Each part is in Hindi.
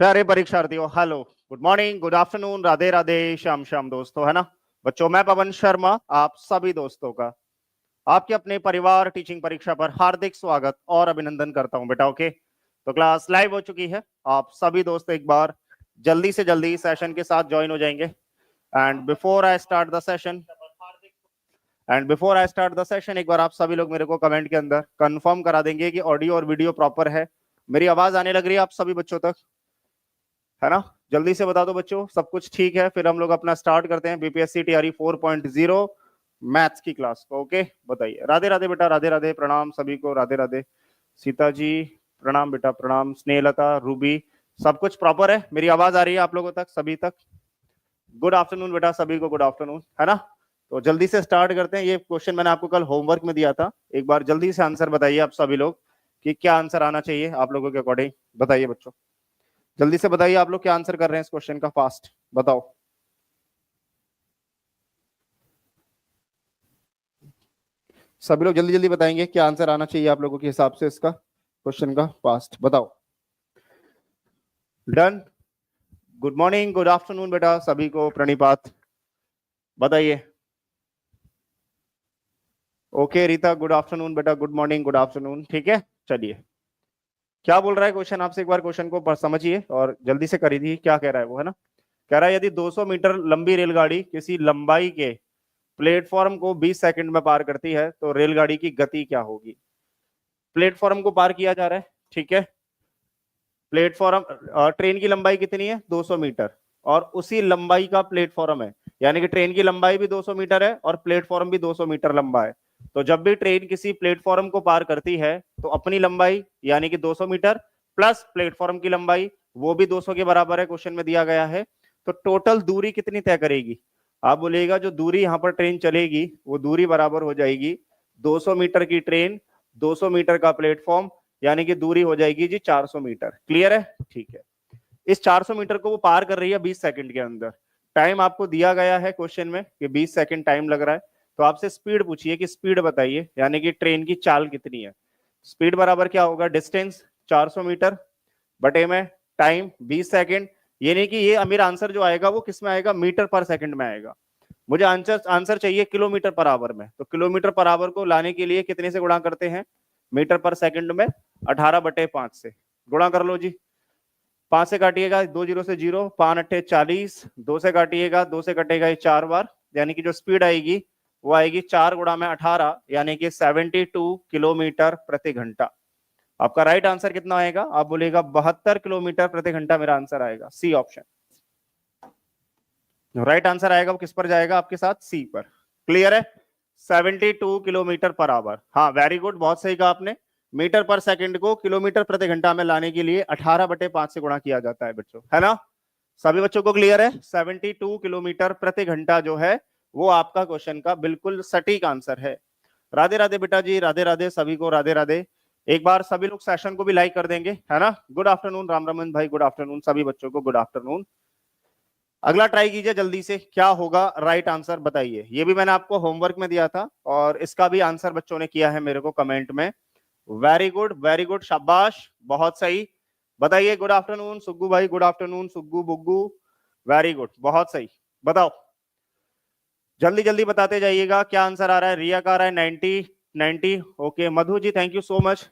प्यारे परीक्षार्थियों, hello, good morning, good afternoon, Radhe Radhe, Shyam Shyam दोस्तों, है ना बच्चों। मैं पवन शर्मा आप सभी दोस्तों का आपके अपने परिवार टीचिंग परीक्षा पर हार्दिक स्वागत और अभिनंदन करता हूं बेटा। ओके, तो क्लास लाइव हो चुकी है। आप सभी दोस्त एक बार जल्दी से जल्दी सेशन के साथ ज्वाइन हो जाएंगे। And before I start the session एक बार आप सभी लोग मेरे को कमेंट के अंदर कंफर्म करा देंगे कि ऑडियो और वीडियो प्रॉपर है, मेरी आवाज आने लग रही है आप सभी बच्चों तक, है ना। जल्दी से बता दो बच्चों, सब कुछ ठीक है। फिर हम लोग अपना स्टार्ट करते हैं बीपीएससी टीआरई 4.0 मैथ्स की क्लास को। ओके, बताइए। राधे राधे बेटा, राधे राधे, प्रणाम सभी को, राधे राधे। सीता जी प्रणाम बेटा, प्रणाम। स्नेहलता, रूबी, सब कुछ प्रॉपर है? मेरी आवाज आ रही है आप लोगों तक, सभी तक? गुड आफ्टरनून बेटा सभी को, गुड आफ्टरनून, है ना। तो जल्दी से स्टार्ट करते हैं। ये क्वेश्चन मैंने आपको कल होमवर्क में दिया था, एक बार जल्दी से आंसर बताइए आप सभी लोग कि क्या आंसर आना चाहिए आप लोगों के अकॉर्डिंग। बताइए बच्चों, जल्दी से बताइए आप लोग क्या आंसर कर रहे हैं इस क्वेश्चन का, फास्ट बताओ। सभी लोग जल्दी जल्दी बताएंगे क्या आंसर आना चाहिए आप लोगों के हिसाब से इसका क्वेश्चन का, फास्ट बताओ। Done. Good morning, good afternoon बेटा सभी को, प्रणिपात, बताइए। ओके रीता, गुड आफ्टरनून बेटा, गुड मॉर्निंग, गुड आफ्टरनून, ठीक है। चलिए, क्या बोल रहा है क्वेश्चन आपसे, एक बार क्वेश्चन को समझिए और जल्दी से करिए क्या कह रहा है वो, है ना। कह रहा है यदि 200 मीटर लंबी रेलगाड़ी किसी लंबाई के प्लेटफॉर्म को 20 सेकंड में पार करती है तो रेलगाड़ी की गति क्या होगी। प्लेटफॉर्म को पार किया जा रहा है, ठीक है। प्लेटफॉर्म, ट्रेन की लंबाई कितनी है 200 मीटर और उसी लंबाई का प्लेटफॉर्म है, यानी कि ट्रेन की लंबाई भी 200 मीटर है और प्लेटफॉर्म भी 200 मीटर लंबा है। तो जब भी ट्रेन किसी प्लेटफॉर्म को पार करती है तो अपनी लंबाई यानी कि 200 मीटर प्लस प्लेटफॉर्म की लंबाई वो भी 200 के बराबर है, क्वेश्चन में दिया गया है। तो टोटल दूरी कितनी तय करेगी। आप बोलेगा जो दूरी यहां पर ट्रेन चलेगी वो दूरी बराबर हो जाएगी 200 मीटर की ट्रेन, 200 मीटर का प्लेटफॉर्म, यानी कि दूरी हो जाएगी जी 400 मीटर। क्लियर है, ठीक है। इस 400 मीटर को वो पार कर रही है 20 सेकंड के अंदर। टाइम आपको दिया गया है क्वेश्चन में कि 20 सेकंड टाइम लग रहा है, तो आपसे स्पीड पूछिए कि स्पीड बताइए, यानी कि ट्रेन की चाल कितनी है। स्पीड बराबर क्या होगा, डिस्टेंस 400 मीटर बटे में टाइम 20 सेकंड, यानी कि ये मेरा आंसर जो आएगा वो किस में आएगा, मीटर पर सेकंड में आएगा। मुझे आंसर चाहिए किलोमीटर पर आवर में, तो किलोमीटर पर आवर को लाने के लिए कितने से गुणा करते हैं, मीटर पर सेकंड में 18/5 से गुणा कर लो जी। 5 से काटिएगा 2 जीरो से 0, 5 अट्ठे 40, 2 से काटिएगा 2 से कटेगा ये 4 बार, यानी कि जो स्पीड आएगी वो आएगी 4 गुणा में 18, यानी कि 72 किलोमीटर प्रति घंटा। आपका राइट आंसर कितना आएगा, आप बोलेगा 72 किलोमीटर प्रति घंटा मेरा आंसर आएगा, सी ऑप्शन। राइट आंसर आएगा वो किस पर जाएगा आपके साथ, सी पर। क्लियर है, 72 किलोमीटर पर आवर। हाँ वेरी गुड, बहुत सही कहा आपने। मीटर पर सेकंड को किलोमीटर प्रति घंटा में लाने के लिए 18/5 से गुणा किया जाता है बच्चों, है ना। सभी बच्चों को क्लियर है, 72 किलोमीटर प्रति घंटा जो है वो आपका क्वेश्चन का बिल्कुल सटीक आंसर है। राधे राधे बेटा जी, राधे राधे सभी को, राधे राधे। एक बार सभी लोग सेशन को भी लाइक कर देंगे, है ना। गुड आफ्टरनून राम रमन भाई, गुड आफ्टरनून सभी बच्चों को, गुड आफ्टरनून। अगला ट्राई कीजिए जल्दी से, क्या होगा राइट आंसर बताइए। ये भी मैंने आपको होमवर्क में दिया था और इसका भी आंसर बच्चों ने किया है मेरे को कमेंट में। वेरी गुड, शाबाश, बहुत सही। बताइए, गुड आफ्टरनून सुग्गू भाई, गुड आफ्टरनून सुग्गू बुग्गू, वेरी गुड, बहुत सही। बताओ जल्दी जल्दी बताते जाइएगा क्या आंसर आ रहा है। रिया का आ रहा है 90। Okay Madhu ji, thank you so much.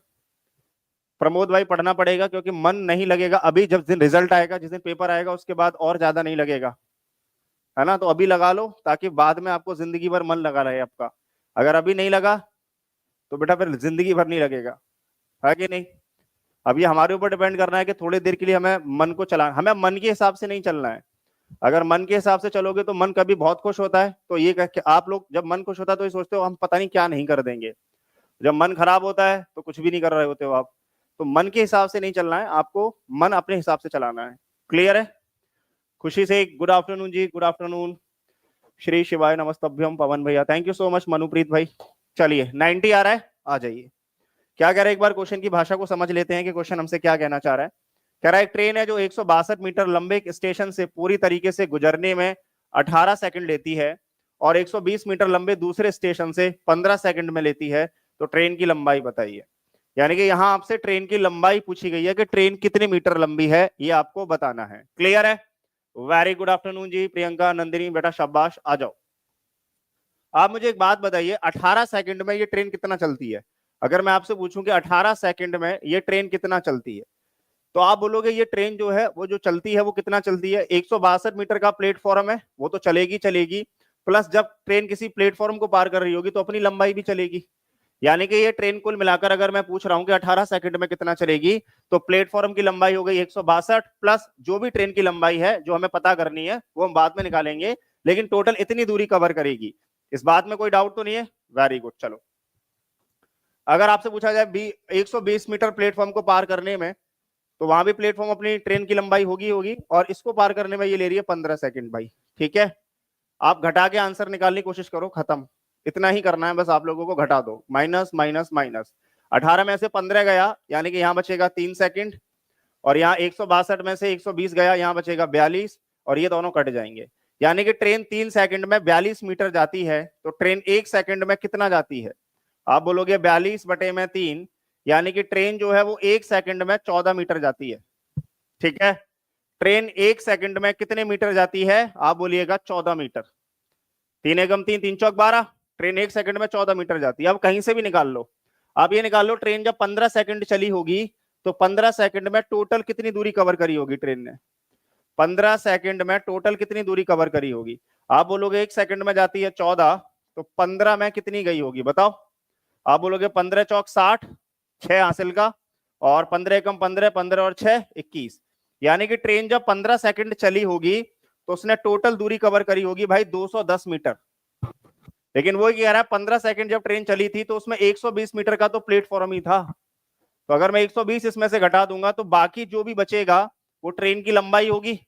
Pramod भाई पढ़ना पड़ेगा क्योंकि मन नहीं लगेगा अभी, जब दिन रिजल्ट आएगा, जिस दिन पेपर आएगा उसके बाद और ज्यादा नहीं लगेगा, है ना। तो अभी लगा लो ताकि बाद में आपको जिंदगी भर मन लगा रहे आपका। अगर अभी नहीं लगा तो बेटा फिर जिंदगी भर नहीं लगेगा, है कि नहीं। अब ये हमारे ऊपर डिपेंड करना है कि थोड़ी देर के लिए हमें मन को चलाना, हमें मन के हिसाब से नहीं चलना है। अगर मन के हिसाब से चलोगे तो मन कभी बहुत खुश होता है, तो ये कह के आप लोग जब मन खुश होता है तो ये सोचते हो हम पता नहीं क्या नहीं कर देंगे। जब मन खराब होता है तो कुछ भी नहीं कर रहे होते हो आप। तो मन के हिसाब से नहीं चलना है आपको, मन अपने हिसाब से चलाना है। क्लियर है। खुशी से गुड आफ्टरनून जी, गुड आफ्टरनून। श्री शिवाय नमस्तभ्यम पवन भैया, थैंक यू सो मच मनुप्रीत भाई। चलिए 90 आ रहा है, आ जाइए। क्या कह रहा है, एक बार क्वेश्चन की भाषा को समझ लेते हैं कि क्वेश्चन हमसे क्या कहना चाह रहा है। कह रहा है एक ट्रेन है जो 162 मीटर लंबे स्टेशन से पूरी तरीके से गुजरने में 18 सेकंड लेती है और 120 मीटर लंबे दूसरे स्टेशन से 15 सेकंड में लेती है, तो ट्रेन की लंबाई बताइए। यानी कि यहाँ आपसे ट्रेन की लंबाई पूछी गई है कि ट्रेन कितने मीटर लंबी है, ये आपको बताना है। क्लियर है? वेरी गुड आफ्टरनून जी, प्रियंका, नंदिनी, बेटा शाबाश, आ जाओ। आप मुझे एक बात बताइए, 18 सेकंड में ये ट्रेन कितना चलती है? अगर मैं आपसे पूछूं कि 18 सेकंड में ये ट्रेन कितना चलती है, तो आप बोलोगे ये ट्रेन जो है वो जो चलती है वो कितना चलती है? 162 मीटर का प्लेटफॉर्म है, वो तो चलेगी चलेगी, प्लस जब ट्रेन किसी प्लेटफॉर्म को पार कर रही होगी तो अपनी लंबाई भी चलेगी। यानी कि ये ट्रेन कुल मिलाकर अगर मैं पूछ रहा हूं कि 18 सेकंड में कितना चलेगी, तो प्लेटफॉर्म की लंबाई हो गई 162 प्लस जो भी ट्रेन की लंबाई है जो हमें पता करनी है वो हम बाद में निकालेंगे, लेकिन टोटल इतनी दूरी कवर करेगी। इस बात में कोई डाउट तो नहीं है? Very good. चलो, अगर आपसे पूछा जाए 120 मीटर प्लेटफॉर्म को पार करने में, तो वहां भी प्लेटफॉर्म अपनी ट्रेन की लंबाई होगी, और इसको पार करने में ये ले रही है 15 सेकंड भाई। ठीक है, आप घटा के आंसर निकालने की कोशिश करो, खत्म। इतना ही करना है बस, आप लोगों को घटा दो, माइनस माइनस माइनस। 18 में से 15 गया, यानी कि यहाँ बचेगा 3 सेकंड, और यहाँ 162 में से 120 गया, यहाँ बचेगा 42, और ये दोनों कट जाएंगे। यानी कि ट्रेन 3 सेकंड में 42 मीटर जाती है, तो ट्रेन 1 सेकंड में कितना जाती है? आप बोलोगे 42 बटे में 3, यानी कि ट्रेन जो है वो 1 सेकंड में 14 मीटर जाती है। ठीक है, ट्रेन 1 सेकंड में कितने मीटर जाती है? आप बोलिएगा 14 मीटर। 3 एकम 3, 3 चौक 12, ट्रेन 1 सेकंड में 14 मीटर जाती है। अब कहीं से भी निकाल लो, आप ये निकाल लो, ट्रेन जब 15 सेकंड चली होगी तो 15 सेकंड में टोटल कितनी दूरी कवर करी होगी ट्रेन ने? 15 सेकंड में टोटल कितनी दूरी कवर करी होगी? आप बोलोगे 1 सेकंड में जाती है 14, तो 15 में कितनी गई होगी बताओ? आप बोलोगे 15 चौक 60, 6 हासिल का, और 15 एकम 15, 15 और 6 21। यानी कि ट्रेन जब 15 सेकंड चली होगी तो उसने टोटल दूरी कवर करी होगी भाई 210 मीटर। लेकिन वो कह रहा है 15 सेकंड जब ट्रेन चली थी तो उसमें 120 मीटर का तो प्लेटफॉर्म ही था, तो अगर मैं 120 इसमें से घटा दूंगा तो बाकी जो भी बचेगा वो ट्रेन की लंबाई होगी।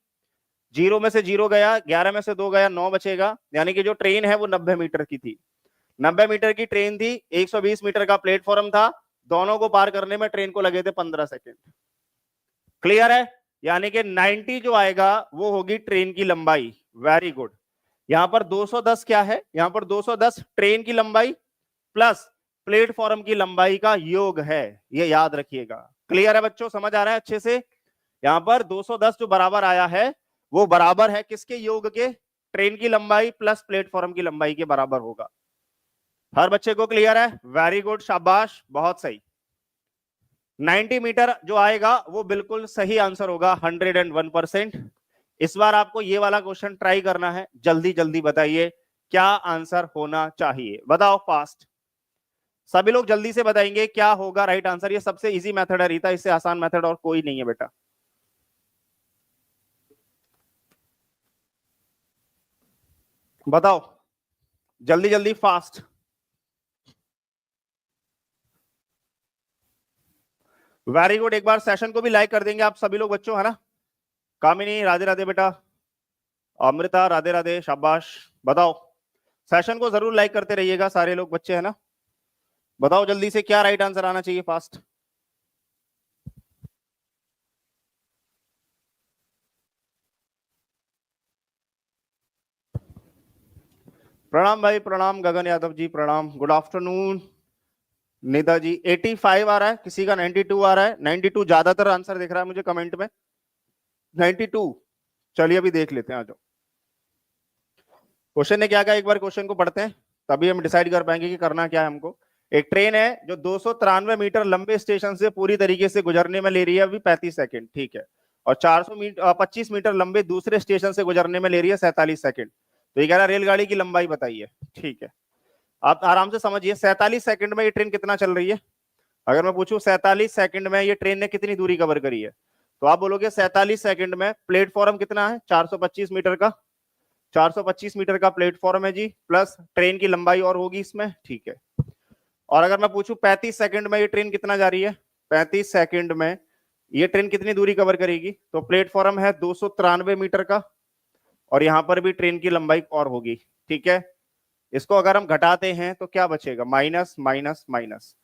0 में से 0 गया, 11 में से 2 गया, 9 बचेगा। यानी कि जो ट्रेन है वो 90 मीटर की थी, 90 मीटर की ट्रेन थी, 120 मीटर का प्लेटफॉर्म था, दोनों को पार करने में ट्रेन को लगे थे 15 सेकंड। क्लियर है? यानी कि 90 जो आएगा वो होगी ट्रेन की लंबाई। Very good. यहां पर 210 क्या है? यहां पर 210 ट्रेन की लंबाई प्लस प्लेटफॉर्म की लंबाई का योग है, ये याद रखिएगा। क्लियर है बच्चों? समझ आ रहा है अच्छे से? यहां पर 210 जो बराबर आया है वो बराबर है किसके योग के? ट्रेन की लंबाई प्लस प्लेटफॉर्म की लंबाई के बराबर होगा। हर बच्चे को क्लियर है? वेरी गुड, शाबाश, बहुत सही। 90 मीटर जो आएगा वो बिल्कुल सही आंसर होगा, 101%। इस बार आपको ये वाला क्वेश्चन ट्राई करना है, जल्दी जल्दी बताइए क्या आंसर होना चाहिए, बताओ फास्ट। सभी लोग जल्दी से बताएंगे क्या होगा राइट आंसर। ये सबसे इजी मेथड है रीता, इससे आसान मेथड और कोई नहीं है बेटा। बताओ जल्दी जल्दी, फास्ट। वेरी गुड, एक बार सेशन को भी लाइक कर देंगे आप सभी लोग बच्चों, है ना? कामिनी राधे राधे बेटा, अमृता राधे राधे, शाबाश। बताओ, सेशन को जरूर लाइक करते रहिएगा सारे लोग बच्चे, है ना? बताओ जल्दी से क्या राइट आंसर आना चाहिए, फास्ट। प्रणाम भाई, प्रणाम गगन यादव जी, प्रणाम, गुड आफ्टरनून। नेता जी 85 आ रहा है, किसी का 92 आ रहा है। 92 ज्यादातर आंसर दिख रहा है मुझे कमेंट में, 92। चलिए अभी देख लेते हैं, आ जाओ। क्वेश्चन ने क्या कहा, एक बार क्वेश्चन को पढ़ते हैं तभी हम डिसाइड कर पाएंगे कि करना क्या है हमको। एक ट्रेन है जो 293 मीटर लंबे स्टेशन से पूरी तरीके से गुजरने में ले रही है अभी 35 सेकंड, ठीक है, और 25 मीटर लंबे दूसरे स्टेशन से गुजरने में ले रही है 47 सेकंड। तो ये कह रहा है रेलगाड़ी की लंबाई बताइए, ठीक है। आप आराम से समझिए, 47 सेकंड में ये ट्रेन कितना चल रही है? अगर मैं पूछूं 47 सेकंड में ये ट्रेन ने कितनी दूरी कवर करी है, तो आप बोलोगे 47 सेकंड में प्लेटफॉर्म कितना है? 425 मीटर का, 425 मीटर का प्लेटफॉर्म है जी, प्लस ट्रेन की लंबाई और होगी इसमें, ठीक है। और अगर मैं पूछूं 35 सेकंड में ये ट्रेन कितना जा रही है, 35 सेकंड में ये ट्रेन कितनी दूरी कवर करेगी, तो प्लेटफॉर्म है 293 मीटर का, और यहां पर भी ट्रेन की लंबाई और होगी, ठीक है। इसको अगर हम घटाते हैं तो क्या बचेगा? माइनस माइनस माइनस,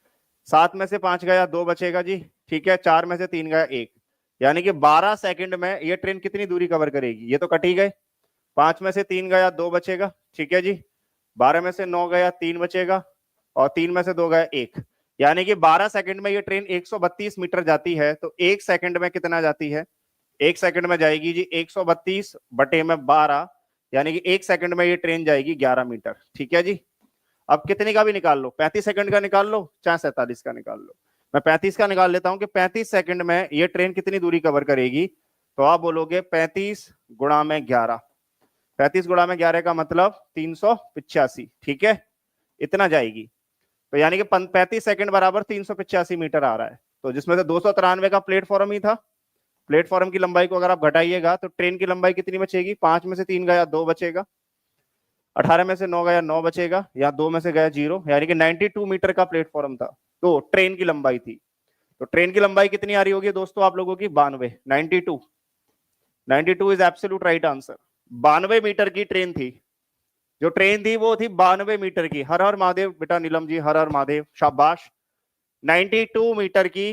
7 में से 5 गया, 2 बचेगा जी, ठीक है, 4 में से 3 गया, 1। यानी कि 12 सेकंड में ये ट्रेन कितनी दूरी कवर करेगी? ये तो कट ही गए, 5 में से 3 गया, 2 बचेगा, ठीक है जी, 12 में से 9 गया, 3 बचेगा, और 3 में से 2 गया, 1। यानी कि 12 सेकंड में ये ट्रेन 132 मीटर जाती है, तो 1 सेकंड में कितना जाती है? 1 सेकंड में जाएगी जी 132 बटे में 12, यानी कि 1 सेकंड में ये ट्रेन जाएगी 11 मीटर। ठीक है जी। अब कितने का भी निकाल लो, 35 सेकंड का निकाल लो चाहे 47 का निकाल लो। मैं 35 का निकाल लेता हूं कि 35 सेकंड में ये ट्रेन कितनी दूरी कवर करेगी, तो आप बोलोगे 35 गुणा में 11। 35 गुणा में 11 का मतलब 385। ठीक है, इतना जाएगी। तो यानी कि 35 सेकंड बराबर 385 मीटर आ रहा है। तो जिसमें से 293 का प्लेटफॉर्म ही था, प्लेटफॉर्म की लंबाई को अगर आप घटाइएगा तो ट्रेन की लंबाई कितनी बचेगी? 5 में से 3 गया 2 बचेगा, 18 में से 9 गया 9 बचेगा, या 2 में से गया 0, यानी कि 92 मीटर का प्लेटफॉर्म था, तो ट्रेन की लंबाई थी। तो ट्रेन की लंबाई कितनी आ रही होगी दोस्तों आप लोगों की? 92। 92 is absolute right answer. 92 metre की ट्रेन थी, जो ट्रेन थी वो थी 92 मीटर की। हर हर महादेव बेटा नीलम जी, हर हर महादेव, शाबाश। 92 मीटर की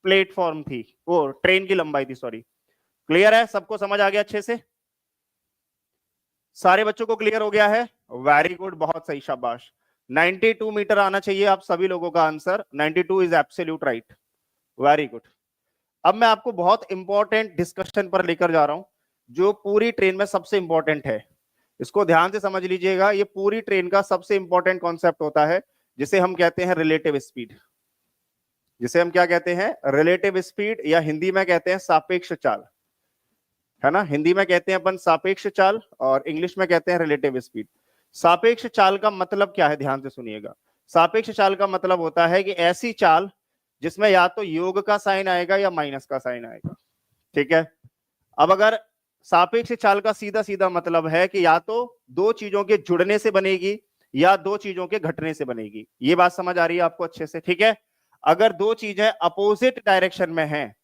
प्लेटफॉर्म थी, वो ट्रेन की लंबाई थी, सॉरी। क्लियर है? सबको समझ आ गया अच्छे से? सारे बच्चों को क्लियर हो गया है? वेरी गुड, बहुत सही, शाबाश। 92 मीटर आना चाहिए आप सभी लोगों का answer. 92 is absolute right, very good. अब मैं आपको बहुत इंपॉर्टेंट डिस्कशन पर लेकर जा रहा हूं, जो पूरी ट्रेन में सबसे इंपॉर्टेंट है। इसको ध्यान से समझ लीजिएगा। ये पूरी ट्रेन का सबसे इंपॉर्टेंट कॉन्सेप्ट होता है, जिसे हम कहते हैं रिलेटिव स्पीड। जिसे हम क्या कहते हैं? रिलेटिव स्पीड, या हिंदी में कहते हैं सापेक्ष चाल, है ना। हिंदी में कहते हैं अपन सापेक्ष चाल और इंग्लिश में कहते हैं रिलेटिव स्पीड। सापेक्ष चाल का मतलब क्या है? ध्यान से सुनिएगा। सापेक्ष चाल का मतलब होता है कि ऐसी चाल जिसमें या तो योग का साइन आएगा या माइनस का साइन आएगा। ठीक है। अब अगर सापेक्ष चाल का सीधा सीधा मतलब है कि या तो दो चीजों के जुड़ने से बनेगी या दो चीजों के घटने से बनेगी। ये बात समझ आ रही है आपको अच्छे से? ठीक है। अगर दो चीजें अपोजिट डायरेक्शन में हैं,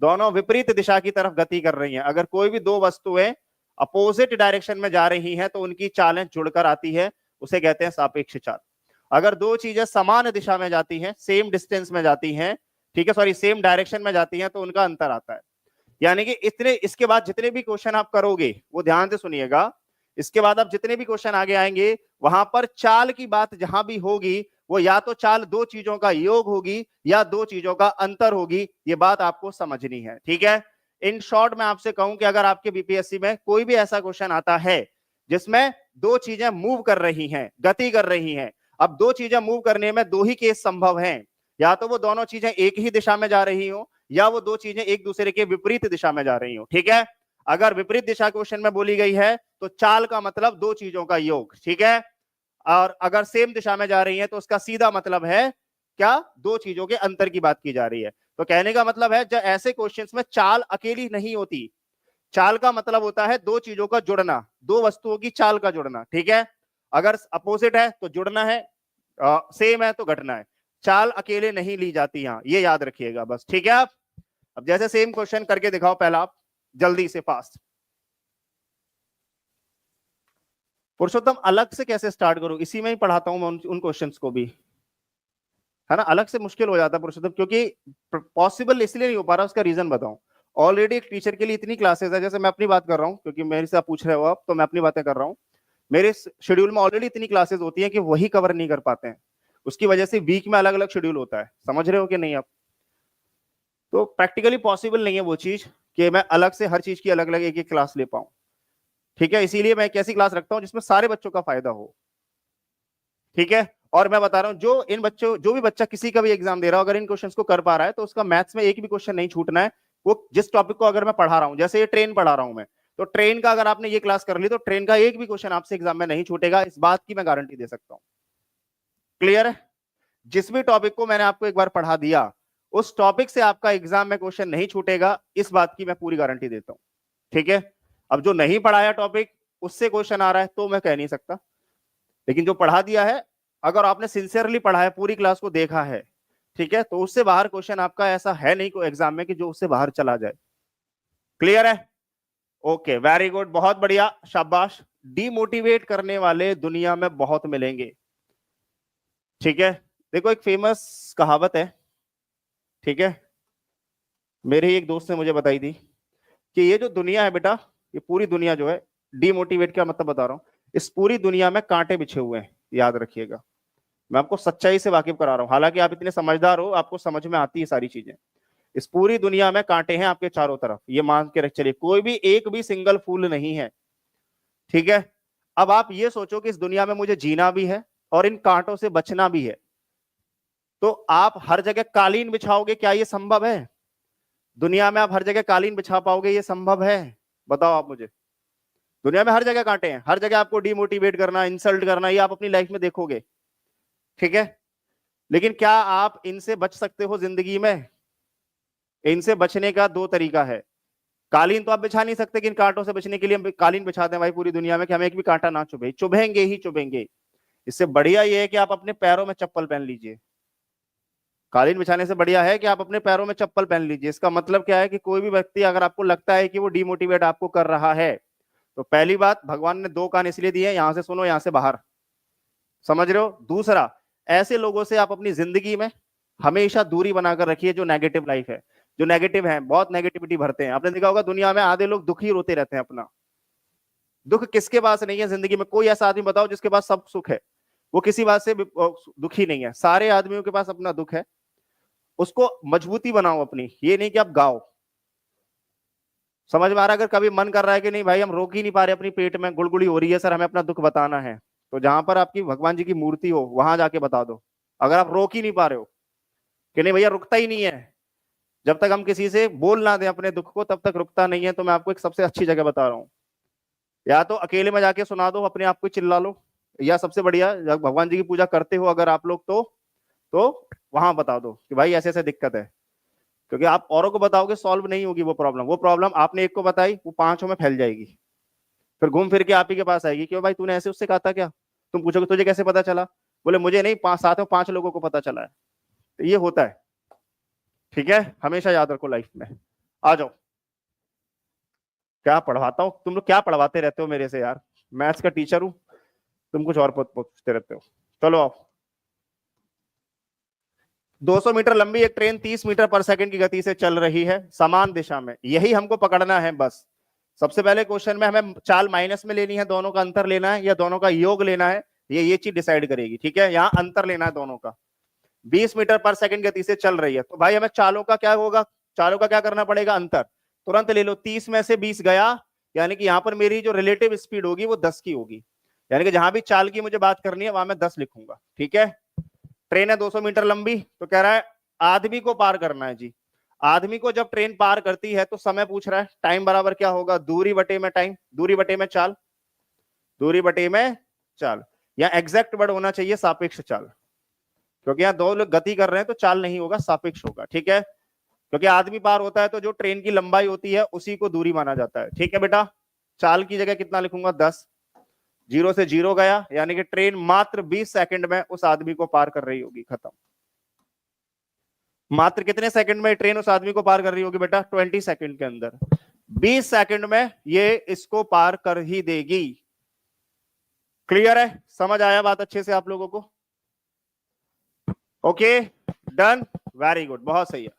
दोनों विपरीत दिशा की तरफ गति कर रही हैं, अगर कोई भी दो वस्तुएं अपोजिट डायरेक्शन में जा रही हैं तो उनकी चालें जुड़कर आती है, उसे कहते हैं सापेक्ष चाल। अगर दो चीजें समान दिशा में जाती हैं, सेम डिस्टेंस में जाती हैं, ठीक है, सॉरी सेम डायरेक्शन में जाती हैं, तो उनका अंतर आता है। यानी कि इतने, इसके बाद जितने भी क्वेश्चन आप करोगे वो ध्यान से सुनिएगा। इसके बाद आप जितने भी क्वेश्चन आगे आएंगे, वहां पर चाल की बात जहां भी होगी, वो या तो चाल दो चीजों का योग होगी या दो चीजों का अंतर होगी। ये बात आपको समझनी है। ठीक है। इन शॉर्ट मैं आपसे कहूं कि अगर आपके बीपीएससी में कोई भी ऐसा क्वेश्चन आता है जिसमें दो चीजें मूव कर रही हैं, गति कर रही हैं, अब दो चीजें मूव करने में दो ही केस संभव हैं, या तो वो दोनों चीजें एक ही दिशा में जा रही हो या वो दो चीजें एक दूसरे के विपरीत दिशा में जा रही हो। ठीक है। अगर विपरीत दिशा क्वेश्चन में बोली गई है तो चाल का मतलब दो चीजों का योग। ठीक है। और अगर सेम दिशा में जा रही है तो उसका सीधा मतलब है क्या? दो चीजों के अंतर की बात की जा रही है। तो कहने का मतलब है, जब ऐसे क्वेश्चंस में चाल अकेली नहीं होती, चाल का मतलब होता है दो चीजों का जुड़ना, दो वस्तुओं की चाल का जुड़ना। ठीक है। अगर अपोजिट है तो जुड़ना है, सेम है तो घटना है। चाल अकेले नहीं ली जाती यहां, ये याद रखिएगा बस। ठीक है। आप अब जैसे सेम क्वेश्चन करके दिखाओ पहला आप, जल्दी से, फास्ट। पुरुषोत्तम अलग से कैसे स्टार्ट करूं? इसी में ही पढ़ाता हूं मैं उन क्वेश्चंस को भी, है ना। अलग से मुश्किल हो जाता है पुरुषोत्तम, क्योंकि पॉसिबल इसलिए नहीं हो पा रहा, उसका रीजन बताऊं। ऑलरेडी एक टीचर के लिए इतनी क्लासेस है, जैसे मैं अपनी बात कर रहा हूं, क्योंकि मेरे से आप पूछ रहे हो आप, तो मैं अपनी बातें कर रहा हूं। मेरे शेड्यूल में ऑलरेडी इतनी क्लासेस होती हैं कि वही कवर नहीं कर पाते हैं। उसकी वजह से वीक में अलग अलग शेड्यूल होता है। समझ रहे हो कि नहीं आप? तो प्रैक्टिकली पॉसिबल नहीं है वो चीज कि मैं अलग से हर चीज की अलग अलग एक एक क्लास ले पाऊं। ठीक है। इसीलिए मैं एक ऐसी क्लास रखता हूं जिसमें सारे बच्चों का फायदा हो। ठीक है। और मैं बता रहा हूं, जो भी बच्चा किसी का भी एग्जाम दे रहा हो, अगर इन क्वेश्चंस को कर पा रहा है तो उसका मैथ्स में एक भी क्वेश्चन नहीं छूटना है। वो जिस टॉपिक को अगर मैं पढ़ा रहा हूं, जैसे ये ट्रेन पढ़ा रहा हूं मैं, तो ट्रेन का अगर आपने ये क्लास कर ली तो ट्रेन का एक भी क्वेश्चन आपसे एग्जाम में नहीं छूटेगा, इस बात की मैं गारंटी दे सकता हूं। क्लियर है? जिस भी टॉपिक को मैंने आपको एक बार पढ़ा दिया, उस टॉपिक से आपका एग्जाम में क्वेश्चन नहीं छूटेगा, इस बात की मैं पूरी गारंटी देता हूं। ठीक है। अब जो नहीं पढ़ाया टॉपिक, उससे क्वेश्चन आ रहा है तो मैं कह नहीं सकता, लेकिन जो पढ़ा दिया है, अगर आपने सिंसियरली पढ़ा है, पूरी क्लास को देखा है, ठीक है, तो उससे बाहर क्वेश्चन आपका ऐसा है नहीं कोई एग्जाम में कि जो उससे बाहर चला जाए। क्लियर है? ओके, वेरी गुड, बहुत बढ़िया, शाबाश। डीमोटिवेट करने वाले दुनिया में बहुत मिलेंगे। ठीक है। देखो, एक फेमस कहावत है, ठीक है, मेरे एक दोस्त ने मुझे बताई थी कि ये जो दुनिया है बेटा, ये पूरी दुनिया जो है, डीमोटिवेट का मतलब बता रहा हूं, इस पूरी दुनिया में कांटे बिछे हुए हैं, याद रखिएगा। मैं आपको सच्चाई से वाकिफ करा रहा हूं, हालांकि आप इतने समझदार हो, आपको समझ में आती है सारी चीजें। इस पूरी दुनिया में कांटे हैं आपके चारों तरफ, ये मान के रख चलिए, कोई भी एक भी सिंगल फूल नहीं है, ठीक है। अब आप ये सोचो कि इस दुनिया में मुझे जीना भी है और इन कांटों से बचना भी है, तो आप हर जगह कालीन बिछाओगे, क्या ये संभव है? दुनिया में आप हर जगह कालीन बिछा पाओगे, ये संभव है? बताओ आप मुझे। दुनिया में हर जगह कांटे हैं, हर जगह आपको डिमोटिवेट करना, इंसल्ट करना, ये आप अपनी लाइफ में देखोगे, ठीक है। लेकिन क्या आप इनसे बच सकते हो जिंदगी में? इनसे बचने का दो तरीका है। कालीन तो आप बिछा नहीं सकते, कि इन कांटों से बचने के लिए हम कालीन बिछाते हैं भाई पूरी दुनिया में कि हमें एक भी कांटा ना चुभे, चुभेंगे ही चुभेंगे। इससे बढ़िया ये है कि आप अपने पैरों में चप्पल पहन लीजिए। कालीन बिछाने से बढ़िया है कि आप अपने पैरों में चप्पल पहन लीजिए। इसका मतलब क्या है कि कोई भी व्यक्ति अगर आपको लगता है कि वो डिमोटिवेट आपको कर रहा है, तो पहली बात, भगवान ने दो कान इसलिए दिए, यहां से सुनो, यहां से बाहर, समझ रहे हो। दूसरा, ऐसे लोगों से आप अपनी जिंदगी में हमेशा दूरी बनाकर रखिए जो नेगेटिव लाइफ है, जो नेगेटिव है, बहुत नेगेटिविटी भरते हैं। आपने देखा होगा दुनिया में आधे लोग दुखी रोते रहते हैं अपना। दुख किसके पास नहीं है जिंदगी में? कोई ऐसा आदमी बताओ जिसके पास सब सुख है, वो किसी बात से दुखी नहीं है। सारे आदमियों के पास अपना दुख है, उसको मजबूती बनाओ अपनी, ये नहीं कि आप गाओ। समझ में आ रहा है? अगर कभी मन कर रहा है कि नहीं भाई हम रोक ही नहीं पा रहे, अपनी पेट में गुड़गुड़ी हो रही है सर, हमें अपना दुख बताना है, तो जहां पर आपकी भगवान जी की मूर्ति हो वहां जाके बता दो। अगर आप रोक ही नहीं पा रहे हो कि नहीं भैया रुकता ही नहीं है, जब तक हम किसी से बोल ना दें अपने दुख को तब तक रुकता नहीं है, तो मैं आपको एक सबसे अच्छी जगह बता रहा हूं। या तो अकेले में जाके सुना दो, अपने आप को चिल्ला लो, या सबसे बढ़िया जब भगवान जी की पूजा करते हो अगर आप लोग, तो वहां बता दो कि भाई ऐसे ऐसे दिक्कत है। क्योंकि आप औरों को बताओगे सॉल्व नहीं होगी वो प्रॉब्लम आपने एक को बताई, वो पांचों में फैल जाएगी, फिर घूम फिर के आप ही के पास आएगी। क्यों भाई तूने ऐसे उससे कहा था क्या? तुम पूछोगे तुझे कैसे पता चला? बोले मुझे नहीं, साथ में पांच लोगों को पता चला है। तो ये होता है, ठीक है, हमेशा याद रखो लाइफ में। आ जाओ, क्या पढ़वाता हूँ, तुम लोग क्या पढ़वाते रहते हो मेरे से यार, मैथ्स का टीचर हूँ, तुम कुछ और पूछते रहते हो। चलो आओ। 200 मीटर लंबी एक ट्रेन 30 मीटर पर सेकंड की गति से चल रही है समान दिशा में, यही हमको पकड़ना है बस। सबसे पहले क्वेश्चन में हमें चाल माइनस में लेनी है, दोनों का अंतर लेना है, या दोनों का योग लेना है, ये चीज डिसाइड करेगी, ठीक है। यहाँ अंतर लेना है दोनों का। 20 मीटर पर सेकंड गति से चल रही है, तो भाई हमें चालों का क्या होगा, चालों का क्या करना पड़ेगा, अंतर। तुरंत ले लो, 30 में से 20 गया, यानी कि यहाँ पर मेरी जो रिलेटिव स्पीड होगी वो 10 की होगी, यानी कि जहां भी चाल की मुझे बात करनी है वहां मैं 10 लिखूंगा, ठीक है। ट्रेन है 200 मीटर लंबी, तो कह रहा है आदमी को पार करना है जी। आदमी को जब ट्रेन पार करती है तो समय पूछ रहा है, टाइम बराबर क्या होगा, दूरी बटे में टाइम, दूरी बटे में चाल, दूरी बटे में चाल। या एग्जैक्ट वर्ड होना चाहिए सापेक्ष चाल, क्योंकि यहाँ दो लोग गति कर रहे हैं तो चाल नहीं होगा, सापेक्ष होगा, ठीक है। क्योंकि आदमी पार होता है तो जो ट्रेन की लंबाई होती है उसी को दूरी माना जाता है, ठीक है बेटा। चाल की जगह कितना लिखूंगा, 10। 0 से 0 गया, यानी कि ट्रेन मात्र 20 सेकंड में उस आदमी को पार कर रही होगी, खत्म। मात्र कितने सेकंड में ट्रेन उस आदमी को पार कर रही होगी बेटा, 20 सेकंड के अंदर। 20 सेकंड में ये इसको पार कर ही देगी। क्लियर है? समझ आया बात अच्छे से आप लोगों को? ओके, डन, वेरी गुड, बहुत सही है।